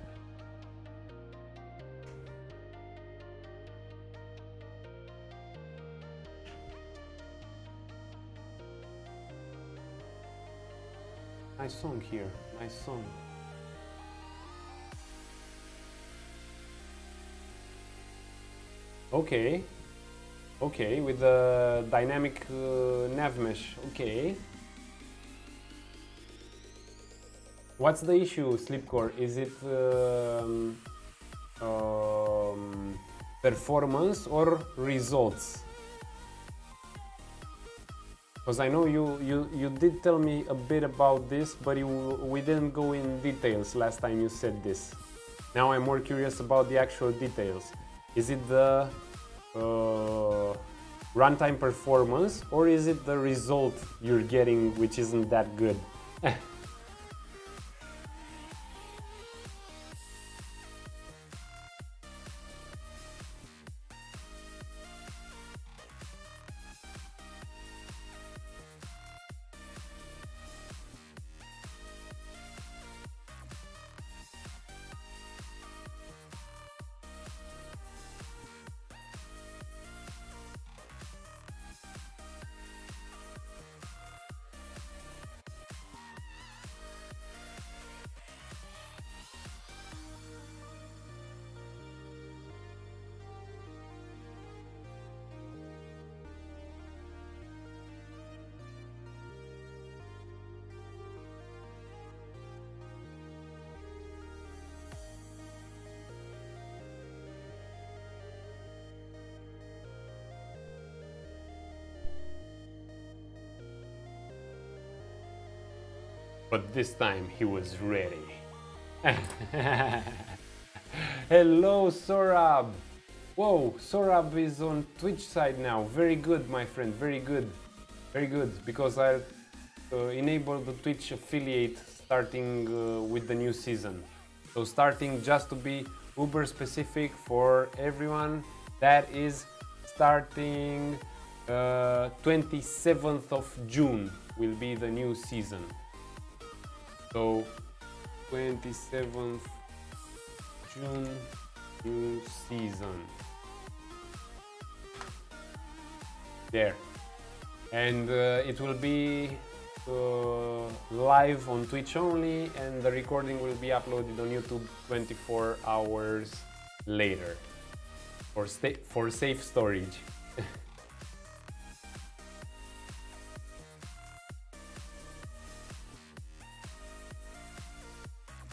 Nice song here, nice song. Okay, with the dynamic nav mesh, okay. What's the issue, Sleepcore? Is it performance or results? Because I know you did tell me a bit about this, but we didn't go in details last time you said this. Now I'm more curious about the actual details. Is it the runtime performance, or is it the result you're getting which isn't that good? but this time he was ready. Hello, Sorab. Whoa, Sorab is on Twitch side now. Very good, my friend. Very good. Very good. Because I enabled the Twitch affiliate starting with the new season. So starting, just to be uber specific for everyone, that is starting 27th of June will be the new season. So 27th June, new season. There. And it will be live on Twitch only, and the recording will be uploaded on YouTube 24 hours later for safe storage.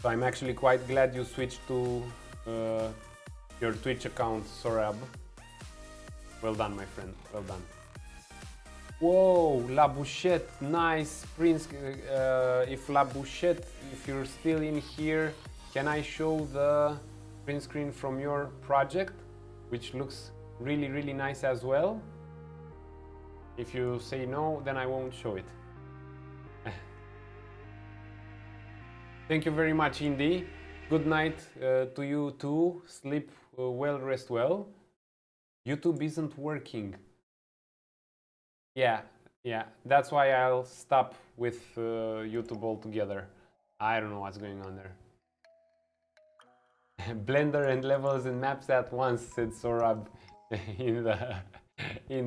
So I'm actually quite glad you switched to your Twitch account, Sorab. Well done, my friend. Well done. Whoa, La Bouchette, nice. Prince, if La Bouchette, if you're still in here, can I show the print screen from your project, which looks really, really nice as well? If you say no, then I won't show it. Thank you very much, Indy. Good night to you too. Sleep well, rest well. YouTube isn't working. Yeah, that's why I'll stop with YouTube altogether. I don't know what's going on there. Blender and levels and maps at once, said Sorab in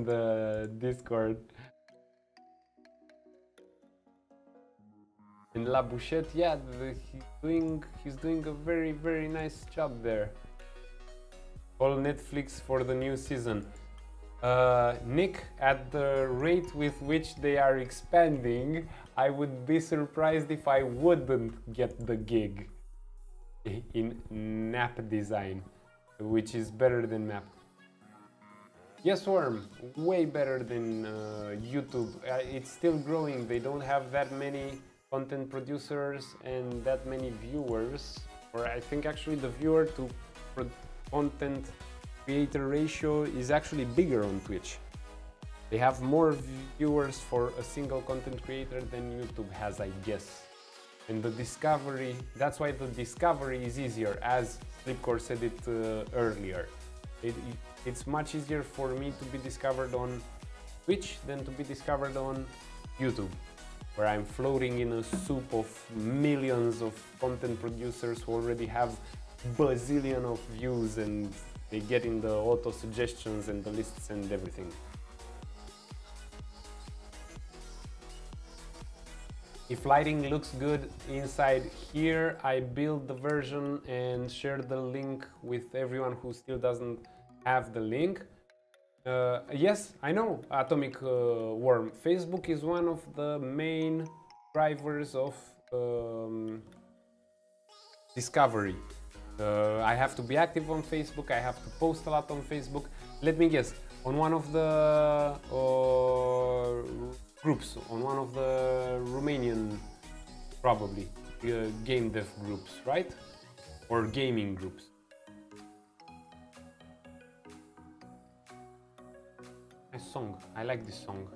the Discord. And La Bouchette, yeah, he's doing a very, very nice job there. All Netflix for the new season. Nick, at the rate with which they are expanding, I would be surprised if I wouldn't get the gig in map design, which is better than map. Yes, Worm, way better than YouTube. It's still growing. They don't have that many content producers and that many viewers, or I think actually the viewer to content creator ratio is actually bigger on Twitch. They have more viewers for a single content creator than YouTube has, I guess. And the discovery, that's why the discovery is easier, as Slipcore said it earlier. It's much easier for me to be discovered on Twitch than to be discovered on YouTube, where I'm floating in a soup of millions of content producers who already have bazillion of views, and they get in the auto suggestions and the lists and everything. If lighting looks good inside here, I build the version and share the link with everyone who still doesn't have the link. Yes, I know, Atomic Worm. Facebook is one of the main drivers of discovery. I have to be active on Facebook, I have to post a lot on Facebook. Let me guess, on one of the groups, on one of the Romanian, probably, game dev groups, right? Or gaming groups. Nice song, I like this song.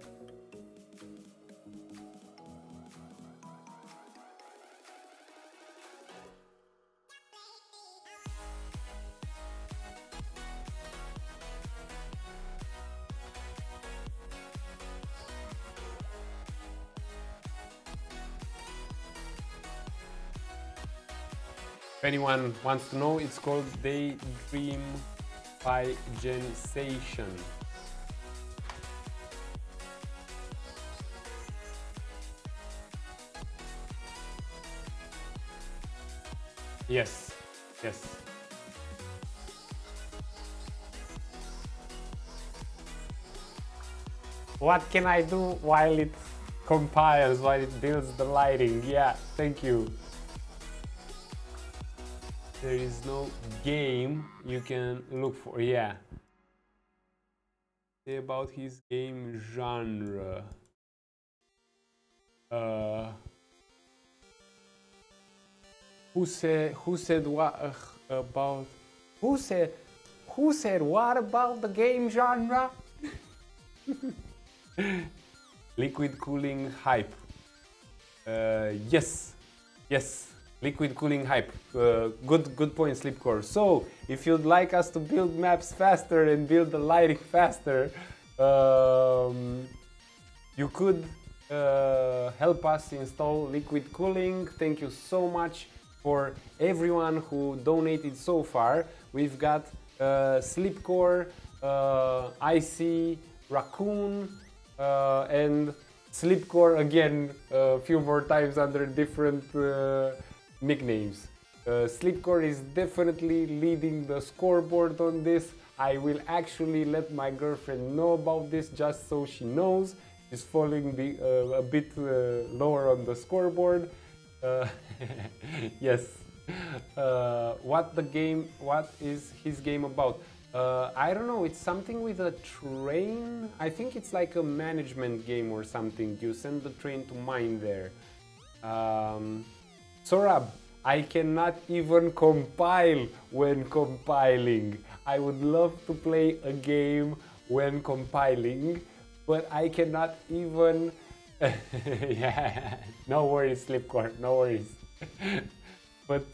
If anyone wants to know, it's called Daydream by Gensation. Yes, yes. What can I do while it compiles, while it builds the lighting? Yeah, thank you. There is no game you can look for. Yeah. Say about his game genre. Who said what about? Who said what about the game genre? Liquid cooling hype. Yes. Liquid cooling hype. Good point, Sleepcore. So, if you'd like us to build maps faster and build the lighting faster, you could help us install liquid cooling. Thank you so much for everyone who donated so far. We've got Sleepcore, Icy, Raccoon, and Sleepcore again a few more times under different nicknames. Sleepcore is definitely leading the scoreboard on this. I will actually let my girlfriend know about this just so she knows. She's falling a bit lower on the scoreboard. Yes. What is his game about? I don't know, it's something with a train. I think it's like a management game or something. You send the train to mine there. Sorab, I cannot even compile when compiling. I would love to play a game when compiling, but I cannot even... Yeah, no worries, Sleepcore, no worries. But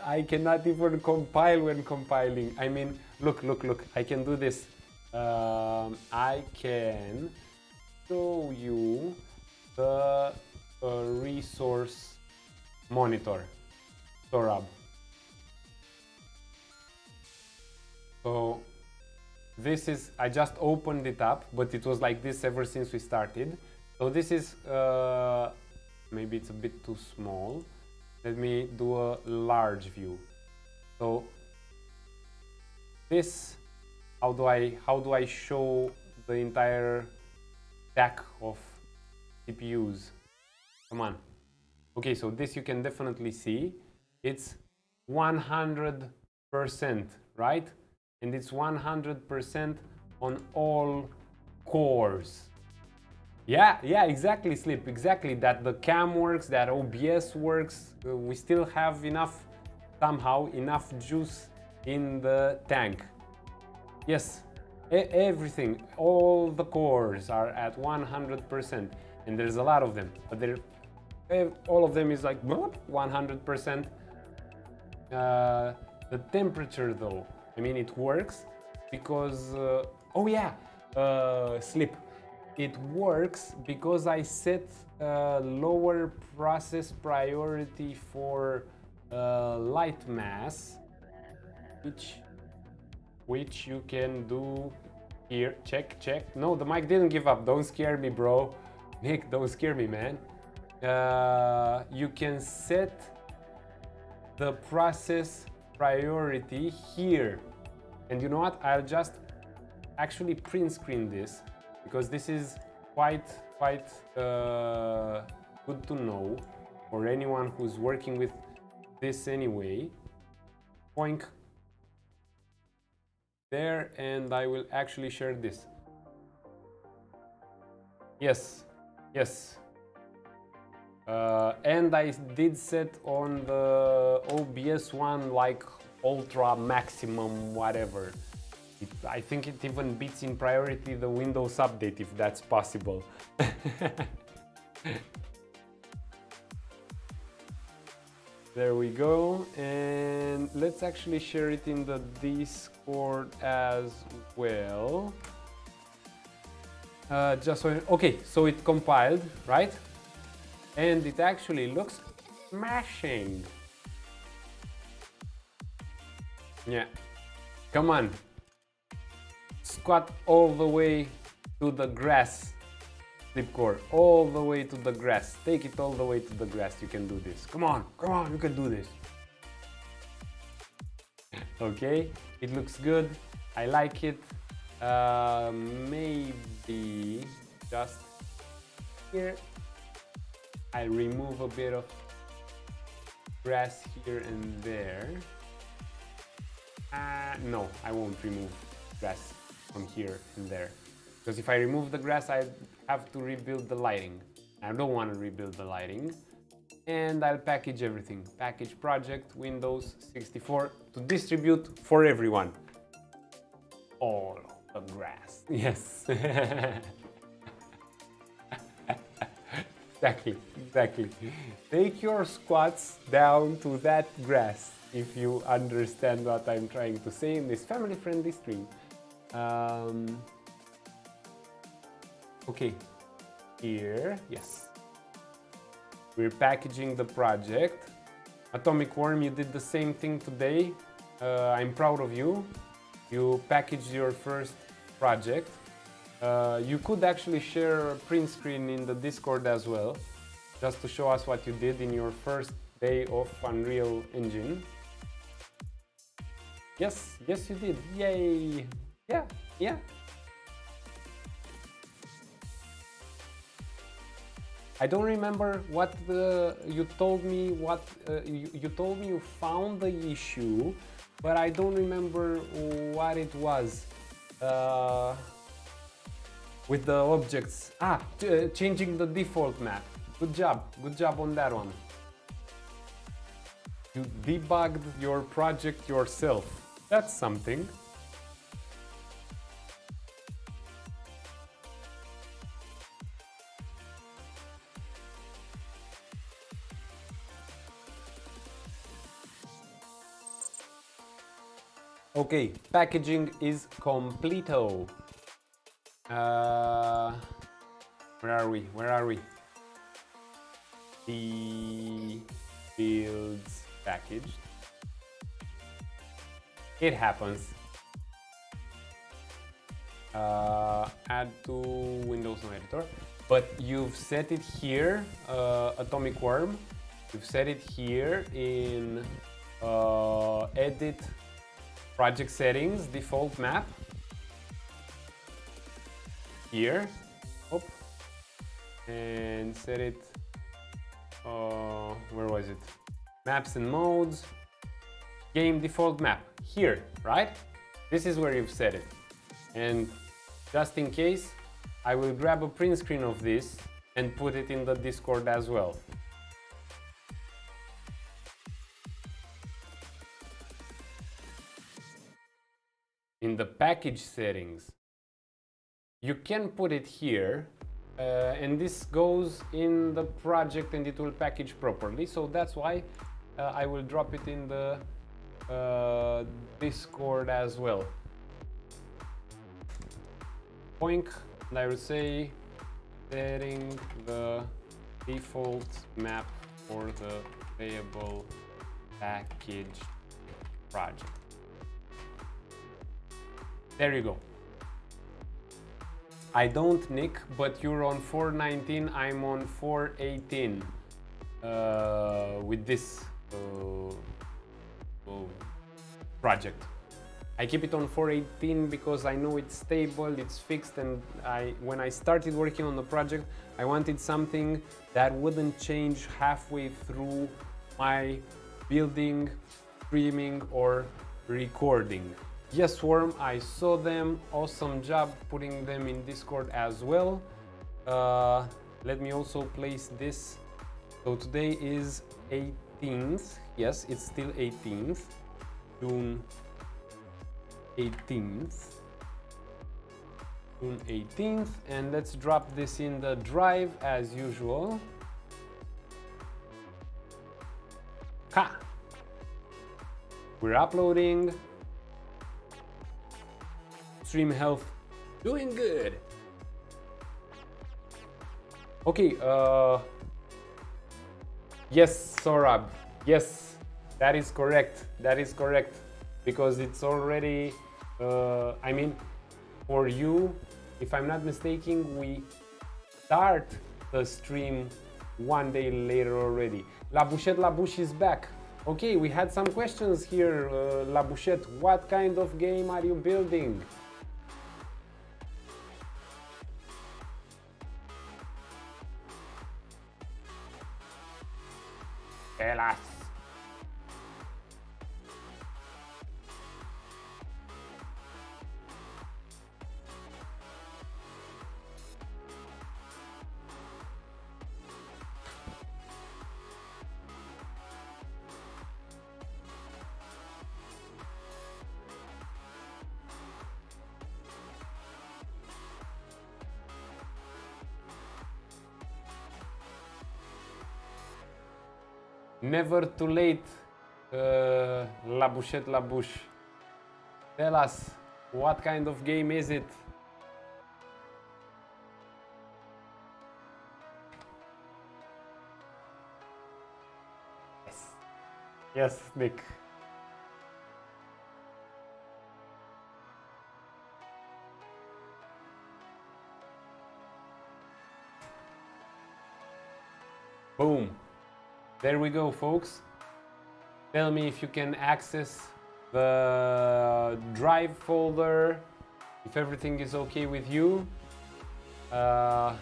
I cannot even compile when compiling. I mean, look, I can do this. I can show you the resource monitor, Sorab. So this is, I just opened it up, but it was like this ever since we started. So this is, maybe it's a bit too small. Let me do a large view. So this, how do I show the entire stack of CPUs? Come on. Okay, so this you can definitely see. It's 100%, right? And it's 100% on all cores. Yeah, exactly, Sleep, exactly. That the cam works, that OBS works. We still have somehow enough juice in the tank. Yes, everything, all the cores are at 100%, and there's a lot of them, but all of them is like 100%. The temperature though, I mean, it works because, oh yeah, Sleep. It works because I set lower process priority for light mass, which you can do here. Check. No, the mic didn't give up. Don't scare me, bro. Nick, don't scare me, man. You can set the process priority here. And you know what? I'll just actually print screen this, because this is quite good to know for anyone who's working with this anyway. Poink there, and I will actually share this. Yes. And I did set on the OBS one like ultra maximum whatever. I think it even beats in priority the Windows update, if that's possible. There we go, and let's actually share it in the Discord as well. Just so, okay, so it compiled, right? And it actually looks smashing. Yeah, come on. Squat all the way to the grass, Sleepcore, all the way to the grass. Take it all the way to the grass. You can do this. Come on, you can do this. Okay, it looks good. I like it. Maybe just here I remove a bit of grass here and there. No, I won't remove grass from here and there, because if I remove the grass I have to rebuild the lighting. I don't want to rebuild the lighting. and I'll package everything. Package project, Windows 64 to distribute for everyone. All the grass. Yes. Exactly. Take your squats down to that grass if you understand what I'm trying to say in this family-friendly stream. Okay, here, yes. We're packaging the project. Atomic Worm, you did the same thing today. I'm proud of you. You packaged your first project. You could actually share a print screen in the Discord as well, just to show us what you did in your first day of Unreal Engine. Yes, you did. Yay! Yeah. I don't remember what you told me. You told me you found the issue, but I don't remember what it was. With the objects. Changing the default map. Good job on that one. You debugged your project yourself. That's something. Okay, packaging is completo. Where are we? The builds packaged. It happens. Add to Windows no editor. But you've set it here, Atomic Worm. You've set it here in edit project settings, default map. Here, and set it, where was it? Maps and modes, game default map, here, right? This is where you've set it. And just in case, I will grab a print screen of this and put it in the Discord as well. In the package settings, you can put it here, and this goes in the project and it will package properly. So that's why I will drop it in the Discord as well. Boink, and I will say setting the default map for the playable package project. There you go. I don't, Nick, but you're on 4.19, I'm on 4.18 with this project. I keep it on 4.18 because I know it's stable, it's fixed, and when I started working on the project, I wanted something that wouldn't change halfway through my building, streaming, or recording. Yes, Worm, I saw them. Awesome job putting them in Discord as well. Let me also place this. So today is 18th. Yes, it's still 18th. June 18th. June 18th. And let's drop this in the drive as usual. Ha! We're uploading. Stream health doing good. Okay, yes, Sorab, yes, that is correct, because it's already, I mean, for you, if I'm not mistaken, we start the stream one day later already. La Bouche is back. Okay, we had some questions here, La Bouchette. What kind of game are you building? Tell us. Never too late, La Bouchette La Bouche. Tell us, what kind of game is it? Yes. Yes, Nick. Boom. There we go, folks. Tell me if you can access the drive folder, if everything is okay with you. And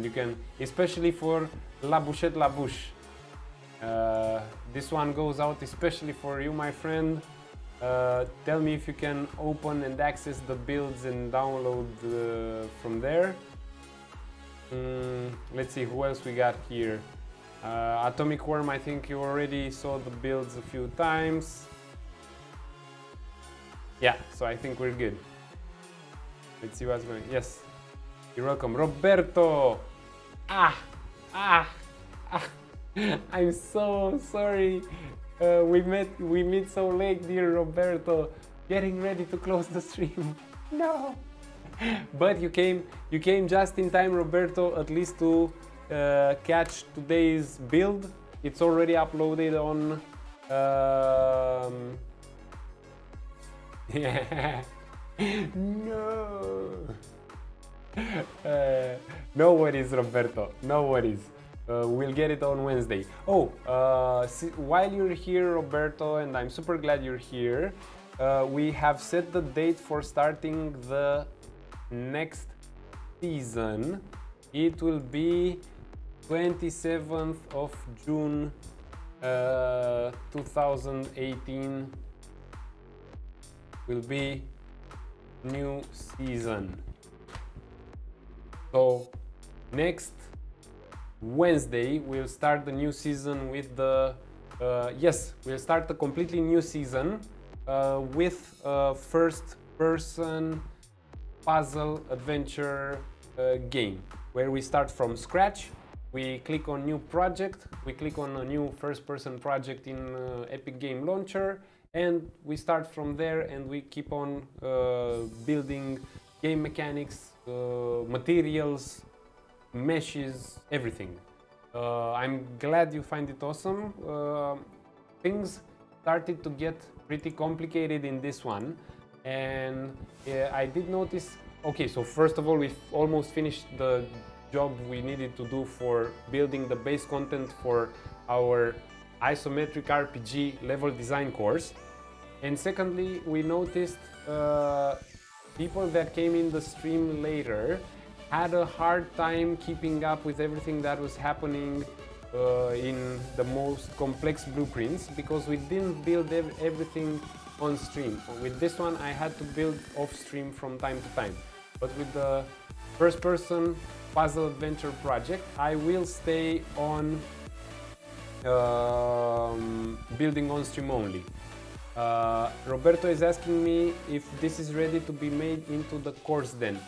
you can, especially for La Bouchette La Bouche. This one goes out especially for you, my friend. Tell me if you can open and access the builds and download from there. Let's see who else we got here. Atomic Worm, I think you already saw the builds a few times. Yeah, so I think we're good. Let's see what's going on. Yes, you're welcome. Roberto! I'm so sorry. We meet so late, dear Roberto. Getting ready to close the stream. No! But you came just in time, Roberto, at least to catch today's build. It's already uploaded on no. No worries, Roberto, no worries. We'll get it on Wednesday. Oh, while you're here, Roberto, and I'm super glad you're here, we have set the date for starting the next season. It will be 27th of June 2018 will be new season. So next Wednesday we'll start the new season with the yes, we'll start a completely new season with a first person puzzle adventure game where we start from scratch. We click on new project, we click on a new first person project in Epic Game Launcher, and we start from there and we keep on building game mechanics, materials, meshes, everything. I'm glad you find it awesome. Things started to get pretty complicated in this one, and I did notice. Okay, so first of all, we've almost finished the job we needed to do for building the base content for our Isometric RPG level design course. And secondly, we noticed people that came in the stream later had a hard time keeping up with everything that was happening in the most complex blueprints, because we didn't build everything on stream. With this one, I had to build off stream from time to time. But with the first person puzzle adventure project, I will stay on building on stream only. Roberto is asking me if this is ready to be made into the course then.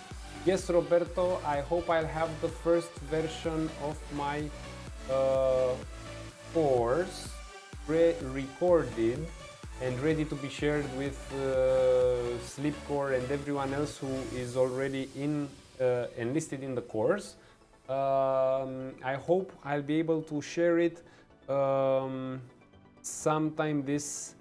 Yes, Roberto, I hope I'll have the first version of my course recorded and ready to be shared with Sleepcore and everyone else who is already enlisted in the course. I hope I'll be able to share it sometime this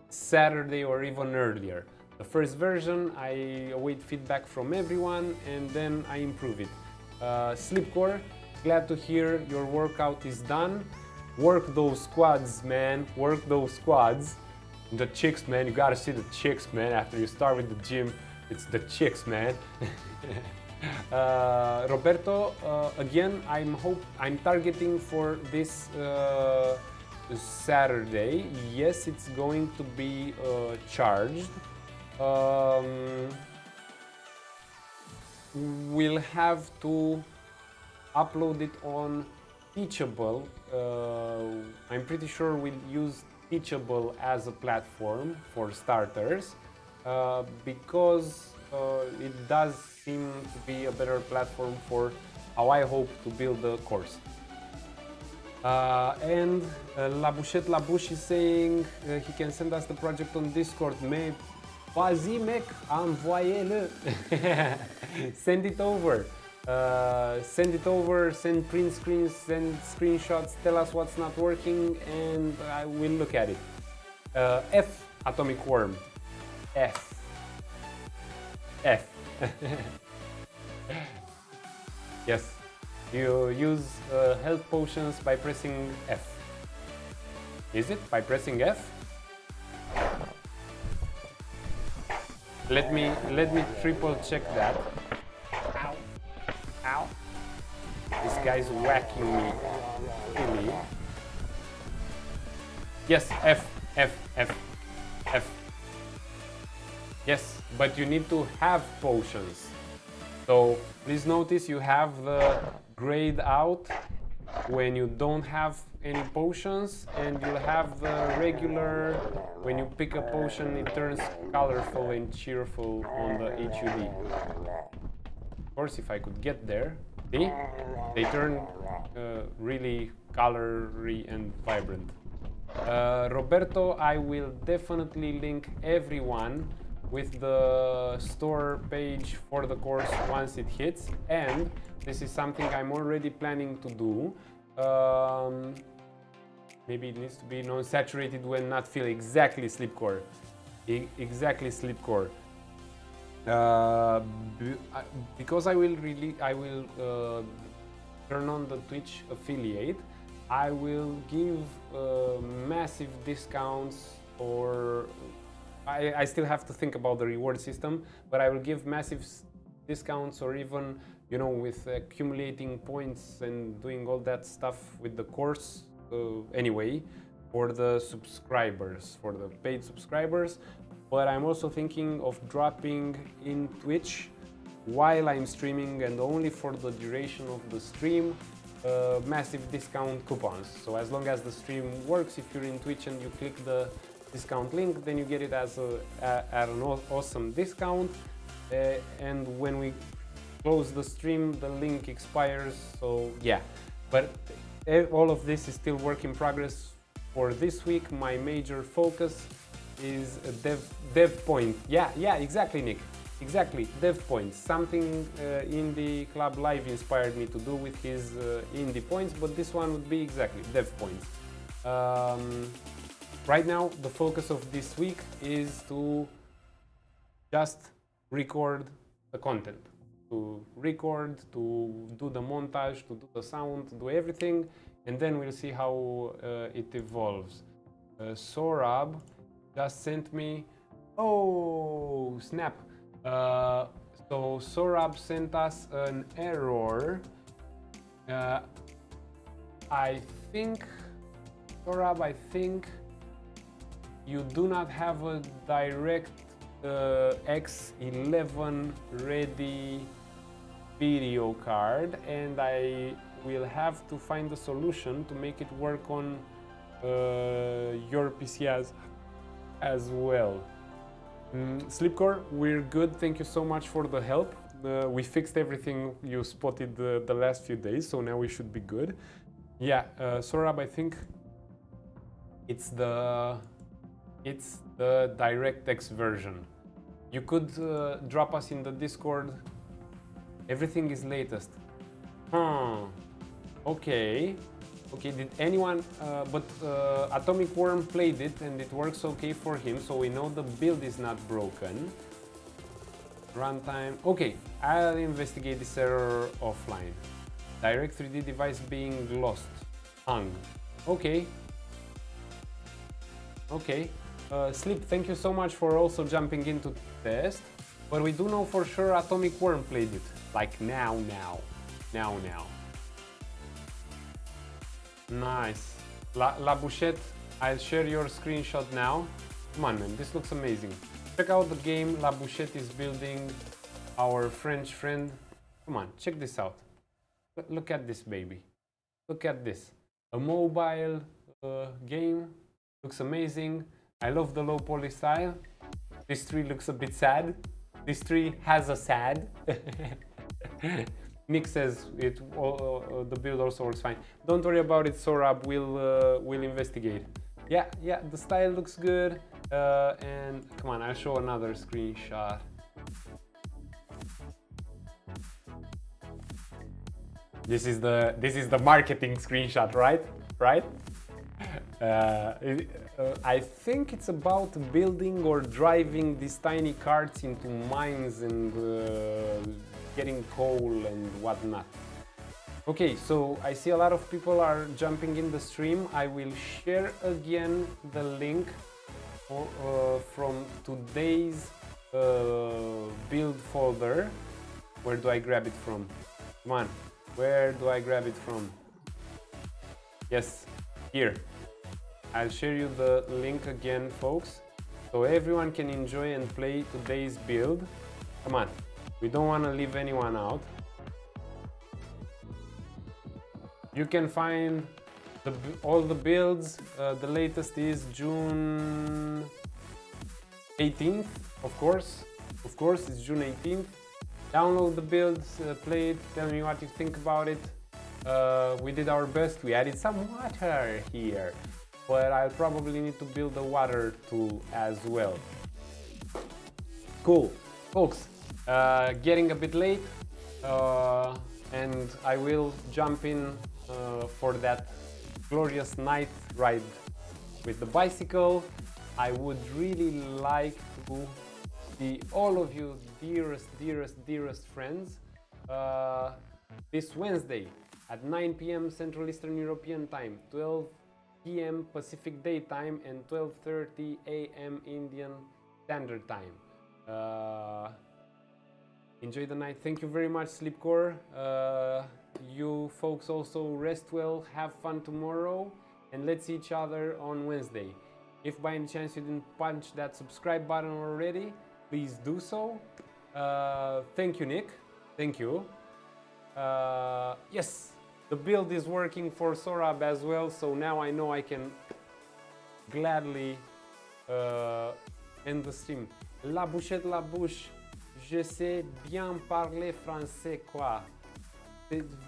Saturday or even earlier. The first version, I await feedback from everyone and then I improve it. Sleepcore, glad to hear your workout is done. Work those squats, man. Work those squats. The chicks, man. You gotta see the chicks, man. After you start with the gym, it's the chicks, man. Roberto, again, I'm targeting for this Saturday. Yes, it's going to be charged. We'll have to upload it on Teachable. I'm pretty sure we'll use Teachable as a platform for starters, because it does seem to be a better platform for how I hope to build the course. And Labouche is saying he can send us the project on Discord. Mais vas-y mec, envoyez-le. Send it over. Send it over, send print screens, send screenshots, tell us what's not working, and I will look at it. F, Atomic Worm. F. F. Yes. You use health potions by pressing F. Is it by pressing F? Let me triple check that. Ow. Ow. This guy's whacking me. Really? Yes, F, F, F, F. Yes, but you need to have potions. So please notice you have the grayed out when you don't have any potions, and you'll have the regular when you pick a potion it turns colorful and cheerful on the HUD. Of course, if I could get there, see? They turn really colory and vibrant. Roberto, I will definitely link everyone with the store page for the course once it hits, and this is something I'm already planning to do. Maybe it needs to be non-saturated when not filled. Exactly, Sleepcore. Exactly, Sleepcore. Because I will turn on the Twitch affiliate, I will give massive discounts, or I still have to think about the reward system, but I will give massive discounts, or even, you know, with accumulating points and doing all that stuff with the course anyway, for the subscribers, for the paid subscribers. But I'm also thinking of dropping in Twitch while I'm streaming, and only for the duration of the stream, massive discount coupons. So as long as the stream works, if you're in Twitch and you click the discount link, then you get it as an awesome discount. And when we close the stream, the link expires. So yeah, but all of this is still work in progress. For this week, my major focus is dev point. Yeah, exactly, Nick. Exactly, dev points. Something Indie Club Live inspired me to do with his indie points, but this one would be exactly dev points. Right now, the focus of this week is to just record the content. To record, to do the montage, to do the sound, to do everything, and then we'll see how it evolves. Sorab just sent me, oh snap, so Sorab sent us an error. I think, Sorab, I think you do not have a direct X11 ready video card, and I will have to find a solution to make it work on your PC as well. Sleepcore, we're good. Thank you so much for the help. We fixed everything you spotted the last few days, so now we should be good. Yeah, Sorab, I think it's the DirectX version. You could drop us in the Discord. Everything is latest. Okay. Okay, did anyone... but Atomic Worm played it and it works okay for him, so we know the build is not broken. Runtime... Okay, I'll investigate this error offline. Direct 3D device being lost. Hung. Okay. Okay. Sleep, thank you so much for also jumping into test. But we do know for sure Atomic Worm played it. Like now. Nice. La Bouchette, I'll share your screenshot now. Come on, man, this looks amazing. Check out the game La Bouchette is building, our French friend. Come on, check this out. Look at this, baby. Look at this. A mobile game. Looks amazing. I love the low poly style. This tree looks a bit sad. This tree has a sad. Nick says the build also works fine. Don't worry about it, Sorab. We'll investigate. Yeah, the style looks good. And come on, I'll show another screenshot. This is the marketing screenshot, right? Right? I think it's about building or driving these tiny carts into mines and getting coal and whatnot. Okay, so I see a lot of people are jumping in the stream. I will share again the link from today's build folder. Where do I grab it from? Come on, where do I grab it from? Yes, here. I'll share you the link again, folks, so everyone can enjoy and play today's build. Come on, we don't want to leave anyone out. You can find all the builds. The latest is June 18th, of course. Of course, it's June 18th. Download the builds, play it, tell me what you think about it. We did our best. We added some water here, but I'll probably need to build a water tool as well. Cool, folks. Getting a bit late, and I will jump in for that glorious night ride with the bicycle. I would really like to see all of you dearest friends this Wednesday at 9 p.m. Central Eastern European Time, 12 p.m. Pacific Daytime, and 12:30 a.m. Indian Standard Time. Enjoy the night. Thank you very much, Sleepcore. You folks also rest well, have fun tomorrow, and let's see each other on Wednesday. If by any chance you didn't punch that subscribe button already, please do so. Thank you, Nick. Thank you. Yes, the build is working for Sorab as well, so now I know I can gladly end the stream. La bouchette, la bouche. Je sais bien parler français, quoi.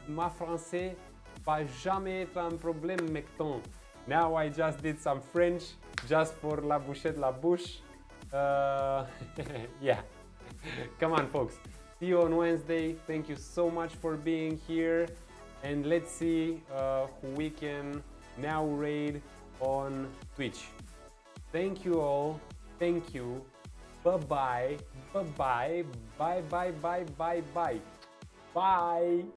Ma français va jamais être un problème, mecton. Now I just did some French just for la bouchette, la bouche. Yeah. Come on, folks. See you on Wednesday. Thank you so much for being here. And let's see who we can now raid on Twitch. Thank you all. Thank you. Bye-bye. Bye-bye. Bye-bye. Bye-bye. Bye. Bye.